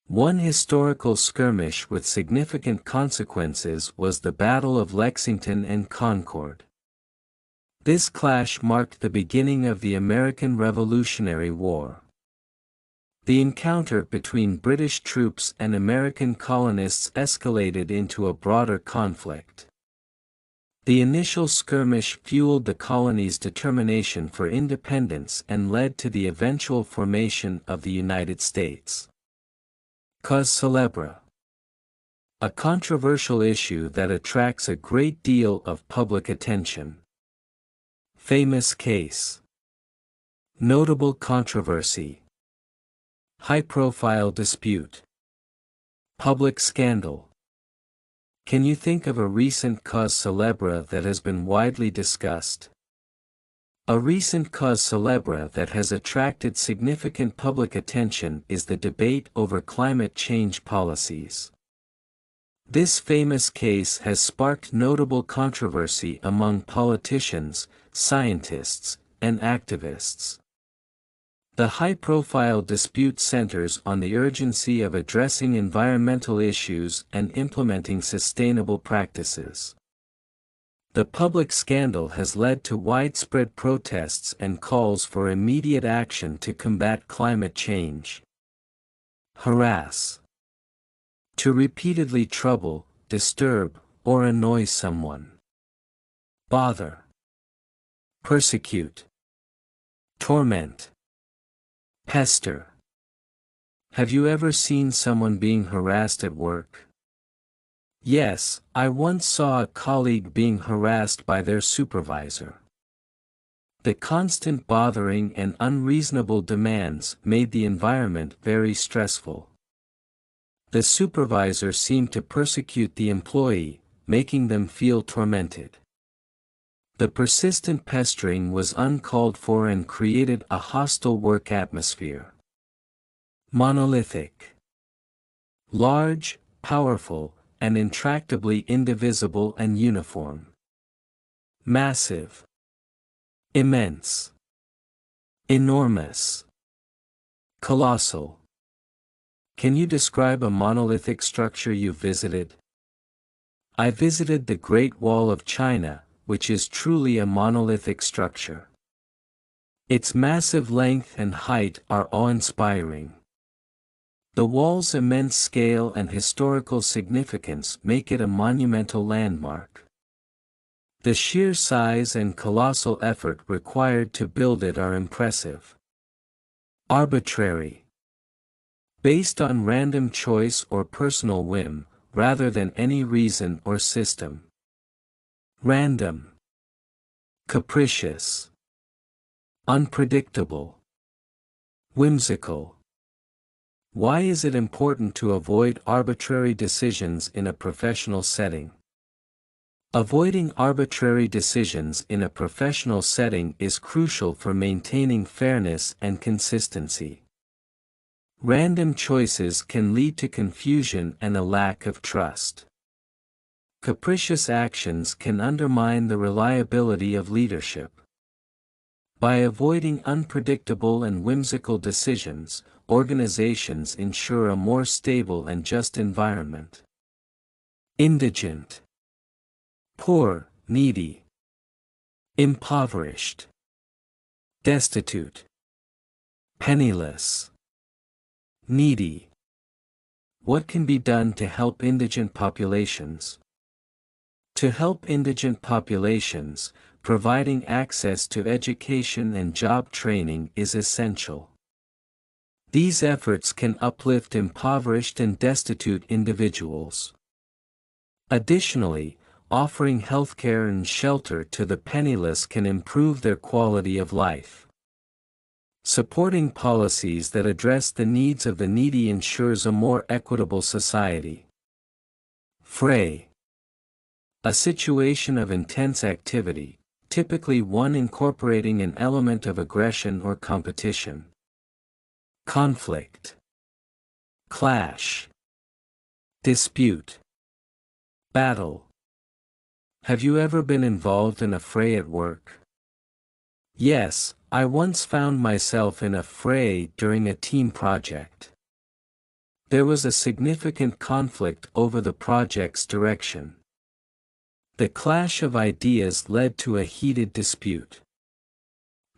One historical skirmish with significant consequences was the Battle of Lexington and Concord. This clash marked the beginning of the American Revolutionary War. The encounter between British troops and American colonists escalated into a broader conflict. The initial skirmish fueled the colony's determination for independence and led to the eventual formation of the United States. Cause célèbre. A controversial issue that attracts a great deal of public attention. Famous case. Notable controversy. High-profile dispute. Public scandal. Can you think of a recent cause célèbre that has been widely discussed? A recent cause célèbre that has attracted significant public attention is the debate over climate change policies. This famous case has sparked notable controversy among politicians, scientists, and activists. The high-profile dispute centers on the urgency of addressing environmental issues and implementing sustainable practices. The public scandal has led to widespread protests and calls for immediate action to combat climate change. Harass. To repeatedly trouble, disturb, or annoy someone. Bother. Persecute. Torment. Pester. Have you ever seen someone being harassed at work? Yes, I once saw a colleague being harassed by their supervisor. The constant bothering and unreasonable demands made the environment very stressful. The supervisor seemed to persecute the employee, making them feel tormented. The persistent pestering was uncalled for and created a hostile work atmosphere. Monolithic. Large, powerful, and intractably indivisible and uniform. Massive. Immense. Enormous. Colossal. Can you describe a monolithic structure you visited? I visited the Great Wall of China, which is truly a monolithic structure. Its massive length and height are awe-inspiring. The wall's immense scale and historical significance make it a monumental landmark. The sheer size and colossal effort required to build it are impressive. Arbitrary. Based on random choice or personal whim, rather than any reason or system. Random. Capricious. Unpredictable. Whimsical. Why is it important to avoid arbitrary decisions in a professional setting? Avoiding arbitrary decisions in a professional setting is crucial for maintaining fairness and consistency. Random choices can lead to confusion and a lack of trust. Capricious actions can undermine the reliability of leadership. By avoiding unpredictable and whimsical decisions, organizations ensure a more stable and just environment. Indigent. Poor, needy. Impoverished. Destitute. Penniless. Needy. What can be done to help indigent populations? To help indigent populations, providing access to education and job training is essential. These efforts can uplift impoverished and destitute individuals. Additionally, offering healthcare and shelter to the penniless can improve their quality of life. Supporting policies that address the needs of the needy ensures a more equitable society. Fray. A situation of intense activity, typically one incorporating an element of aggression or competition. Conflict. Clash. Dispute. Battle. Have you ever been involved in a fray at work? Yes, I once found myself in a fray during a team project. There was a significant conflict over the project's direction. The clash of ideas led to a heated dispute.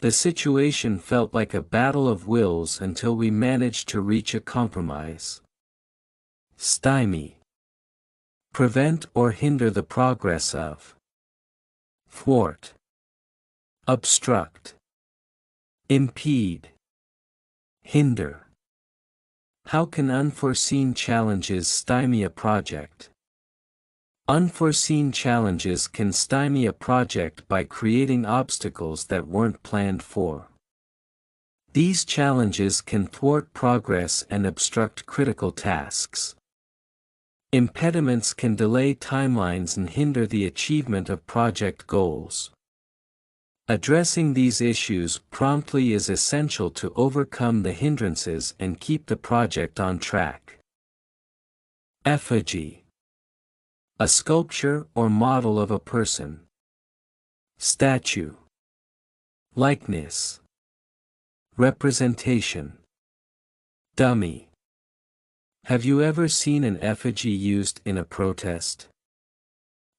The situation felt like a battle of wills until we managed to reach a compromise. Stymie. Prevent or hinder the progress of. thwart, obstruct, impede, hinder. How can unforeseen challenges stymie a project? Unforeseen challenges can stymie a project by creating obstacles that weren't planned for. These challenges can thwart progress and obstruct critical tasks. Impediments can delay timelines and hinder the achievement of project goals. Addressing these issues promptly is essential to overcome the hindrances and keep the project on track. Effigy. A sculpture or model of a person. Statue. Likeness. Representation. Dummy. Have you ever seen an effigy used in a protest?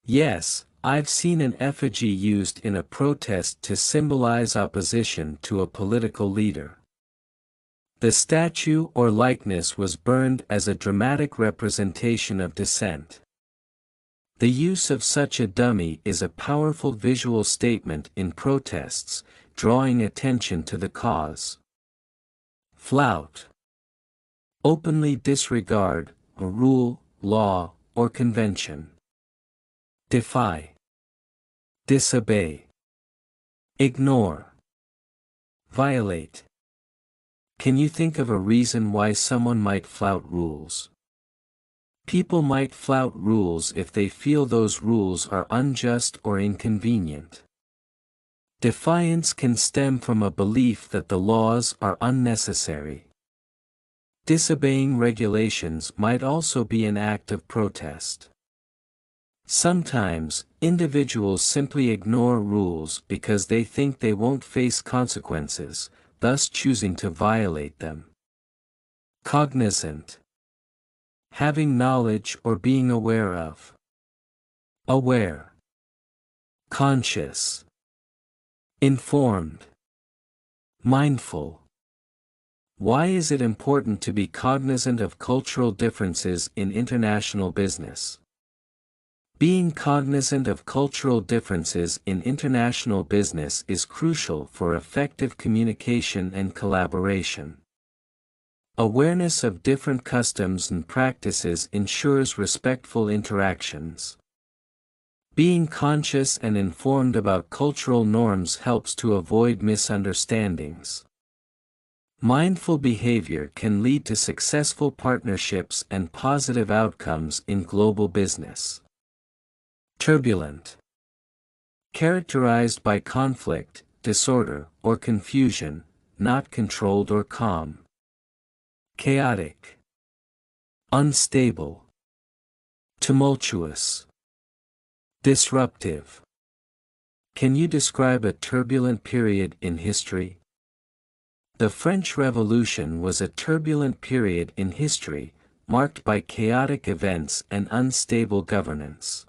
Yes, I've seen an effigy used in a protest to symbolize opposition to a political leader. The statue or likeness was burned as a dramatic representation of dissent. The use of such a dummy is a powerful visual statement in protests, drawing attention to the cause. Flout. Openly disregard a rule, law, or convention. Defy. Disobey. Ignore. Violate. Can you think of a reason why someone might flout rules? People might flout rules if they feel those rules are unjust or inconvenient. Defiance can stem from a belief that the laws are unnecessary. Disobeying regulations might also be an act of protest. Sometimes, individuals simply ignore rules because they think they won't face consequences, thus choosing to violate them. Cognizant. Having knowledge or being aware of. Aware. Conscious. Informed. Mindful. Why is it important to be cognizant of cultural differences in international business? Being cognizant of cultural differences in international business is crucial for effective communication and collaboration. Awareness of different customs and practices ensures respectful interactions. Being conscious and informed about cultural norms helps to avoid misunderstandings. Mindful behavior can lead to successful partnerships and positive outcomes in global business. Turbulent. Characterized by conflict, disorder, or confusion, not controlled or calm. Chaotic. Unstable. Tumultuous. Disruptive. Can you describe a turbulent period in history? The French Revolution was a turbulent period in history, marked by chaotic events and unstable governance.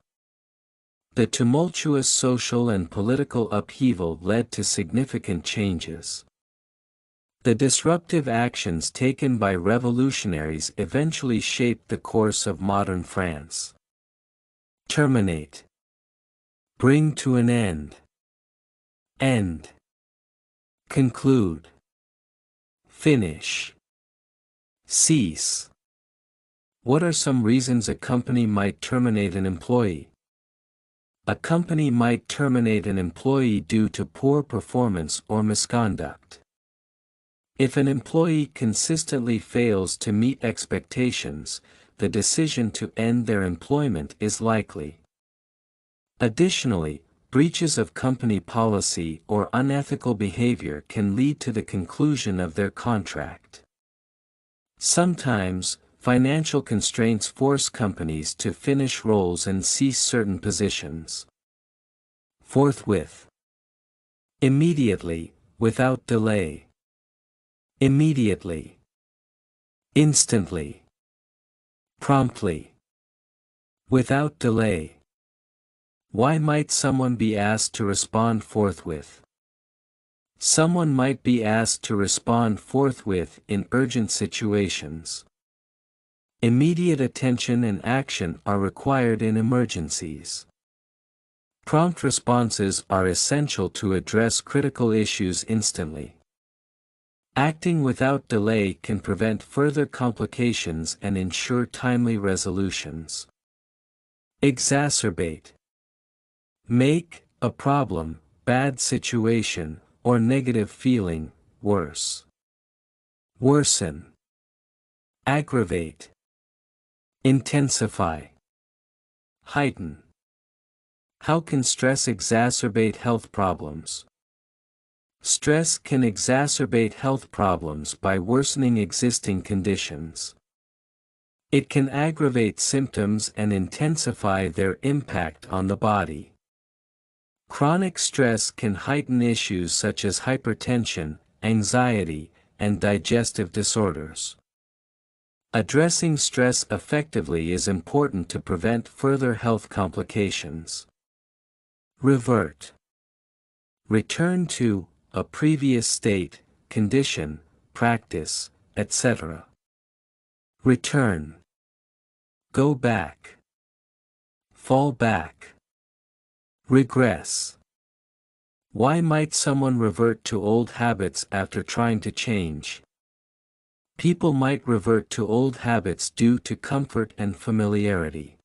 The tumultuous social and political upheaval led to significant changes. The disruptive actions taken by revolutionaries eventually shaped the course of modern France. Terminate. Bring to an end. End. Conclude. Finish. Cease. What are some reasons a company might terminate an employee? A company might terminate an employee due to poor performance or misconduct. If an employee consistently fails to meet expectations, the decision to end their employment is likely. Additionally, breaches of company policy or unethical behavior can lead to the conclusion of their contract. Sometimes, financial constraints force companies to finish roles and cease certain positions. Forthwith. Immediately, without delay. Immediately. Instantly. Promptly. Without delay. Why might someone be asked to respond forthwith? Someone might be asked to respond forthwith in urgent situations. Immediate attention and action are required in emergencies. Prompt responses are essential to address critical issues instantly. Acting without delay can prevent further complications and ensure timely resolutions. Exacerbate. Make a problem, bad situation, or negative feeling worse. Worsen. Aggravate. Intensify. Heighten. How can stress exacerbate health problems? Stress can exacerbate health problems by worsening existing conditions. It can aggravate symptoms and intensify their impact on the body. Chronic stress can heighten issues such as hypertension, anxiety, and digestive disorders. Addressing stress effectively is important to prevent further health complications. Revert. Return to a previous state, condition, practice, etc. Return. Go back. Fall back. Regress. Why might someone revert to old habits after trying to change? People might revert to old habits due to comfort and familiarity.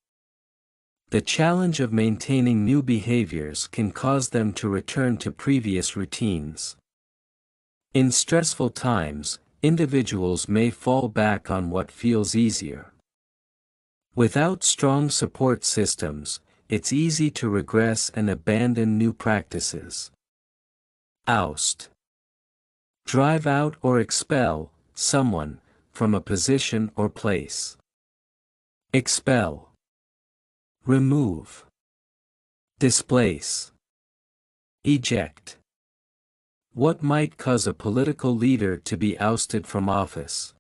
The challenge of maintaining new behaviors can cause them to return to previous routines. In stressful times, individuals may fall back on what feels easier. Without strong support systems, it's easy to regress and abandon new practices. Oust. Drive out or expel someone from a position or place. Expel. Remove. Displace. Eject. What might cause a political leader to be ousted from office?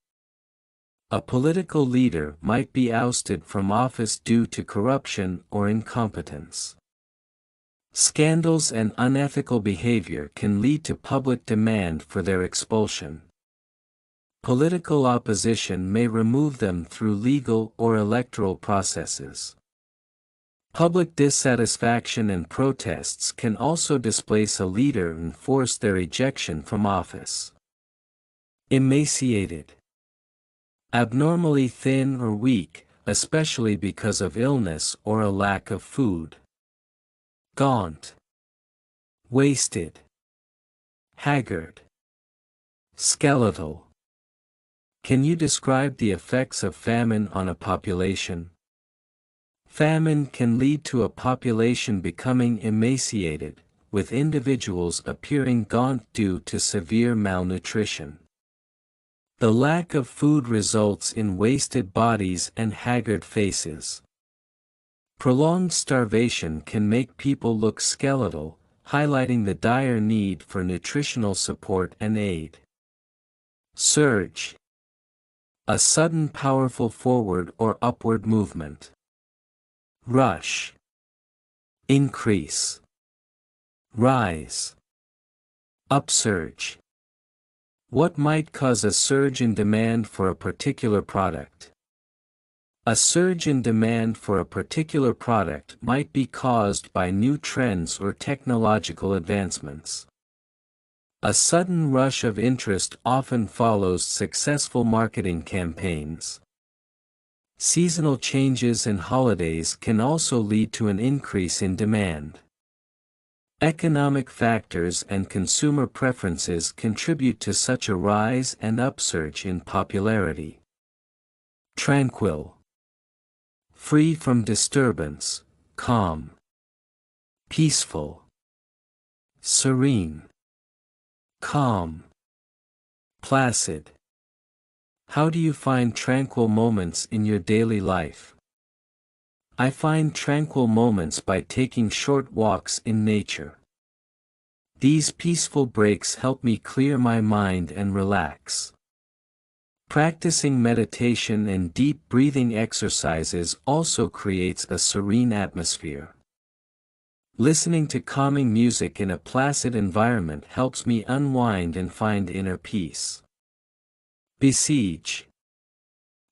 A political leader might be ousted from office due to corruption or incompetence. Scandals and unethical behavior can lead to public demand for their expulsion. Political opposition may remove them through legal or electoral processes. Public dissatisfaction and protests can also displace a leader and force their ejection from office. Emaciated. Abnormally thin or weak, especially because of illness or a lack of food. Gaunt. Wasted. Haggard. Skeletal. Can you describe the effects of famine on a population? Famine can lead to a population becoming emaciated, with individuals appearing gaunt due to severe malnutrition. The lack of food results in wasted bodies and haggard faces. Prolonged starvation can make people look skeletal, highlighting the dire need for nutritional support and aid. Surge. A sudden powerful forward or upward movement. Rush. Increase. Rise. Upsurge. What might cause a surge in demand for a particular product? A surge in demand for a particular product might be caused by new trends or technological advancements. A sudden rush of interest often follows successful marketing campaigns. Seasonal changes and holidays can also lead to an increase in demand. Economic factors and consumer preferences contribute to such a rise and upsurge in popularity. Tranquil. Free from disturbance, calm. Peaceful. Serene. Calm. Placid. How do you find tranquil moments in your daily life? I find tranquil moments by taking short walks in nature. These peaceful breaks help me clear my mind and relax. Practicing meditation and deep breathing exercises also creates a serene atmosphere. Listening to calming music in a placid environment helps me unwind and find inner peace. Besiege.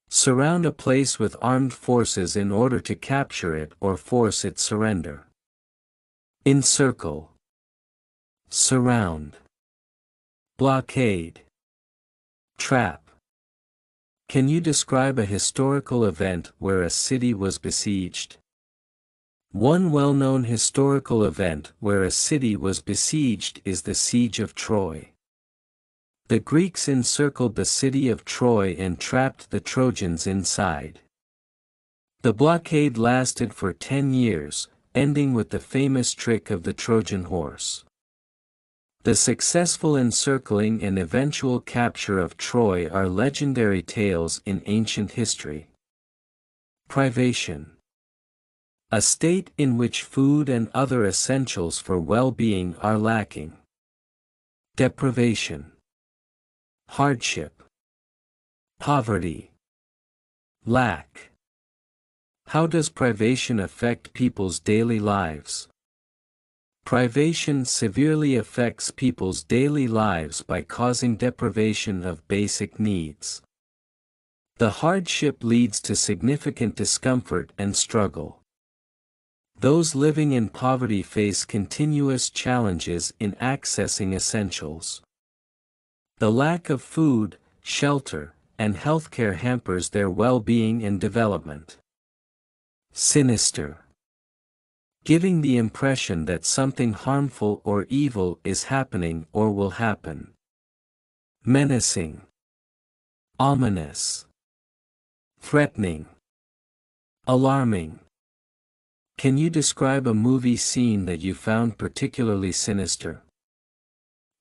Surround a place with armed forces in order to capture it or force its surrender. encircle, surround, blockade, trap. Can you describe a historical event where a city was besieged? One well-known historical event where a city was besieged is the Siege of Troy. The Greeks encircled the city of Troy and trapped the Trojans inside. The blockade lasted for 10 years, ending with the famous trick of the Trojan horse. The successful encircling and eventual capture of Troy are legendary tales in ancient history. Privation. A state in which food and other essentials for well-being are lacking. Deprivation. Hardship. Poverty. Lack. How does privation affect people's daily lives? Privation severely affects people's daily lives by causing deprivation of basic needs. The hardship leads to significant discomfort and struggle. Those living in poverty face continuous challenges in accessing essentials. The lack of food, shelter, and healthcare hampers their well-being and development. Sinister. Giving the impression that something harmful or evil is happening or will happen. Menacing. Ominous. Threatening. Alarming. Can you describe a movie scene that you found particularly sinister?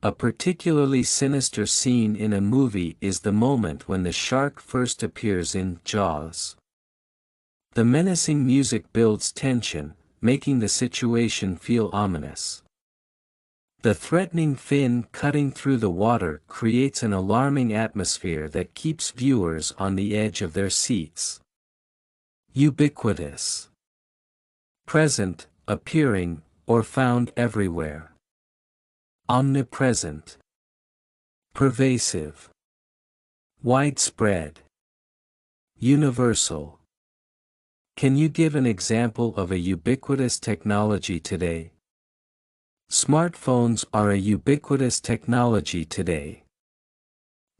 A particularly sinister scene in a movie is the moment when the shark first appears in Jaws. The menacing music builds tension, making the situation feel ominous. The threatening fin cutting through the water creates an alarming atmosphere that keeps viewers on the edge of their seats. Ubiquitous. Present, appearing, or found everywhere. Omnipresent. Pervasive. Widespread. Universal. Can you give an example of a ubiquitous technology today? Smartphones are a ubiquitous technology today.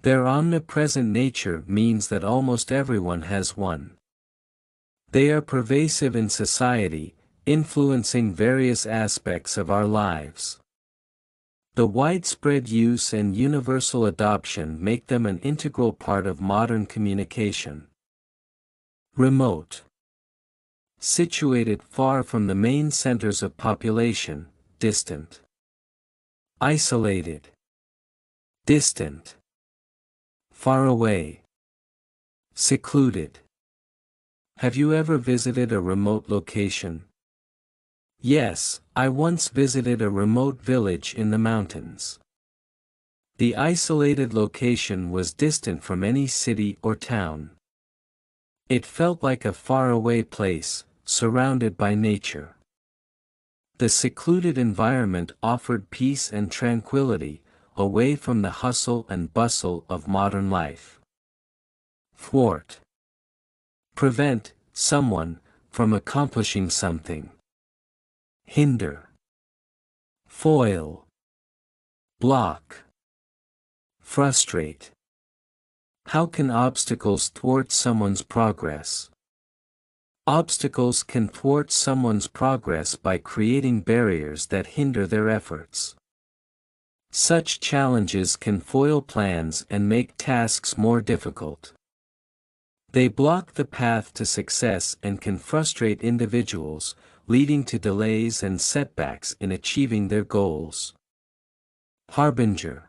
Their omnipresent nature means that almost everyone has one. They are pervasive in society, influencing various aspects of our lives. The widespread use and universal adoption make them an integral part of modern communication. Remote. Situated far from the main centers of population, distant. Isolated. Distant. Far away. Secluded. Have you ever visited a remote location? Yes, I once visited a remote village in the mountains. The isolated location was distant from any city or town. It felt like a faraway place, surrounded by nature. The secluded environment offered peace and tranquility, away from the hustle and bustle of modern life. Thwart. Prevent someone from accomplishing something. Hinder. Foil. Block. Frustrate. How can obstacles thwart someone's progress? Obstacles can thwart someone's progress by creating barriers that hinder their efforts. Such challenges can foil plans and make tasks more difficult. They block the path to success and can frustrate individuals, leading to delays and setbacks in achieving their goals. Harbinger.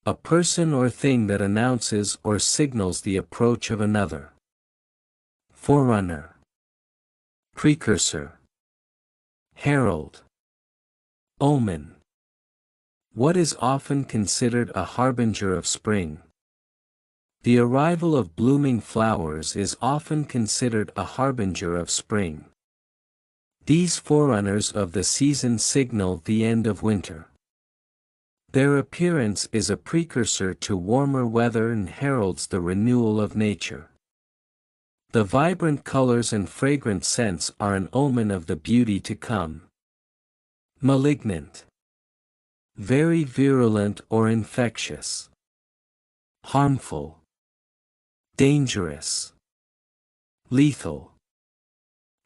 A person or thing that announces or signals the approach of another. Forerunner. Precursor. Herald. Omen. What is often considered a harbinger of spring? The arrival of blooming flowers is often considered a harbinger of spring. These forerunners of the season signal the end of winter. Their appearance is a precursor to warmer weather and heralds the renewal of nature. The vibrant colors and fragrant scents are an omen of the beauty to come. Malignant. Very virulent or infectious. Harmful. Dangerous. Lethal.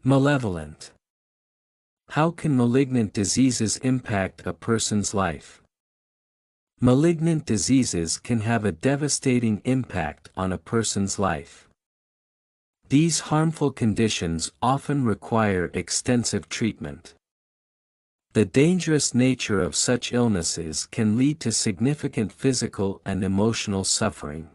Malevolent. How can malignant diseases impact a person's life? Malignant diseases can have a devastating impact on a person's life. These harmful conditions often require extensive treatment. The dangerous nature of such illnesses can lead to significant physical and emotional suffering.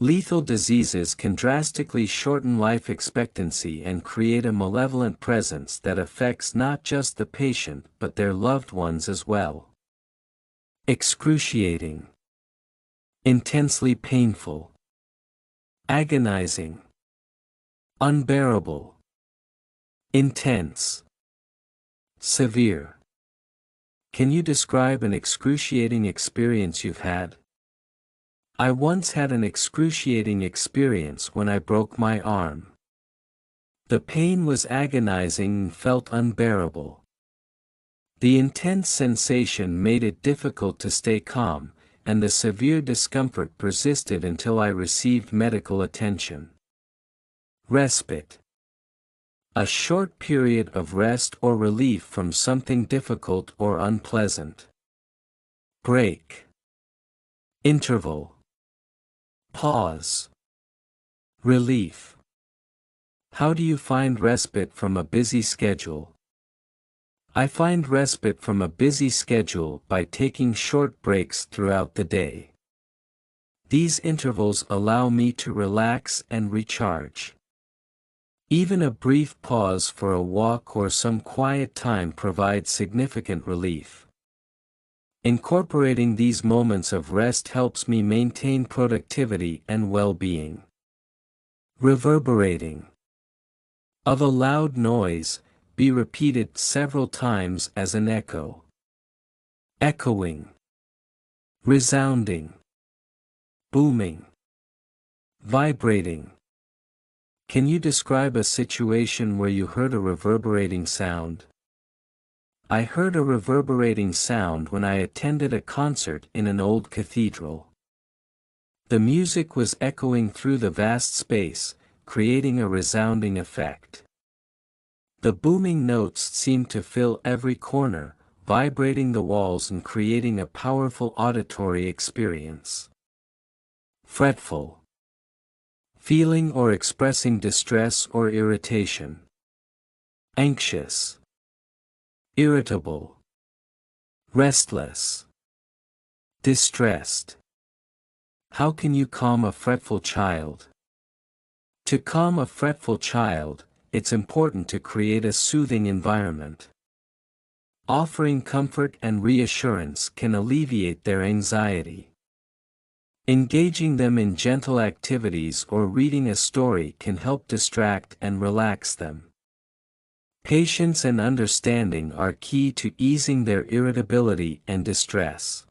Lethal diseases can drastically shorten life expectancy and create a malevolent presence that affects not just the patient but their loved ones as well. Excruciating. Intensely painful. Agonizing. Unbearable. Intense. Severe. Can you describe an excruciating experience you've had? I once had an excruciating experience when I broke my arm. The pain was agonizing and felt unbearable. The intense sensation made it difficult to stay calm, and the severe discomfort persisted until I received medical attention. Respite. A short period of rest or relief from something difficult or unpleasant. Break. Interval. Pause. Relief. How do you find respite from a busy schedule? I find respite from a busy schedule by taking short breaks throughout the day. These intervals allow me to relax and recharge. Even a brief pause for a walk or some quiet time provides significant relief. Incorporating these moments of rest helps me maintain productivity and well-being. Reverberating. Of a loud noise, be repeated several times as an echo. Echoing. Resounding. Booming. Vibrating. Can you describe a situation where you heard a reverberating sound? I heard a reverberating sound when I attended a concert in an old cathedral. The music was echoing through the vast space, creating a resounding effect. The booming notes seemed to fill every corner, vibrating the walls and creating a powerful auditory experience. Fretful. Feeling or expressing distress or irritation. Anxious. Irritable. Restless. Distressed. How can you calm a fretful child? To calm a fretful child, it's important to create a soothing environment. Offering comfort and reassurance can alleviate their anxiety. Engaging them in gentle activities or reading a story can help distract and relax them. Patience and understanding are key to easing their irritability and distress.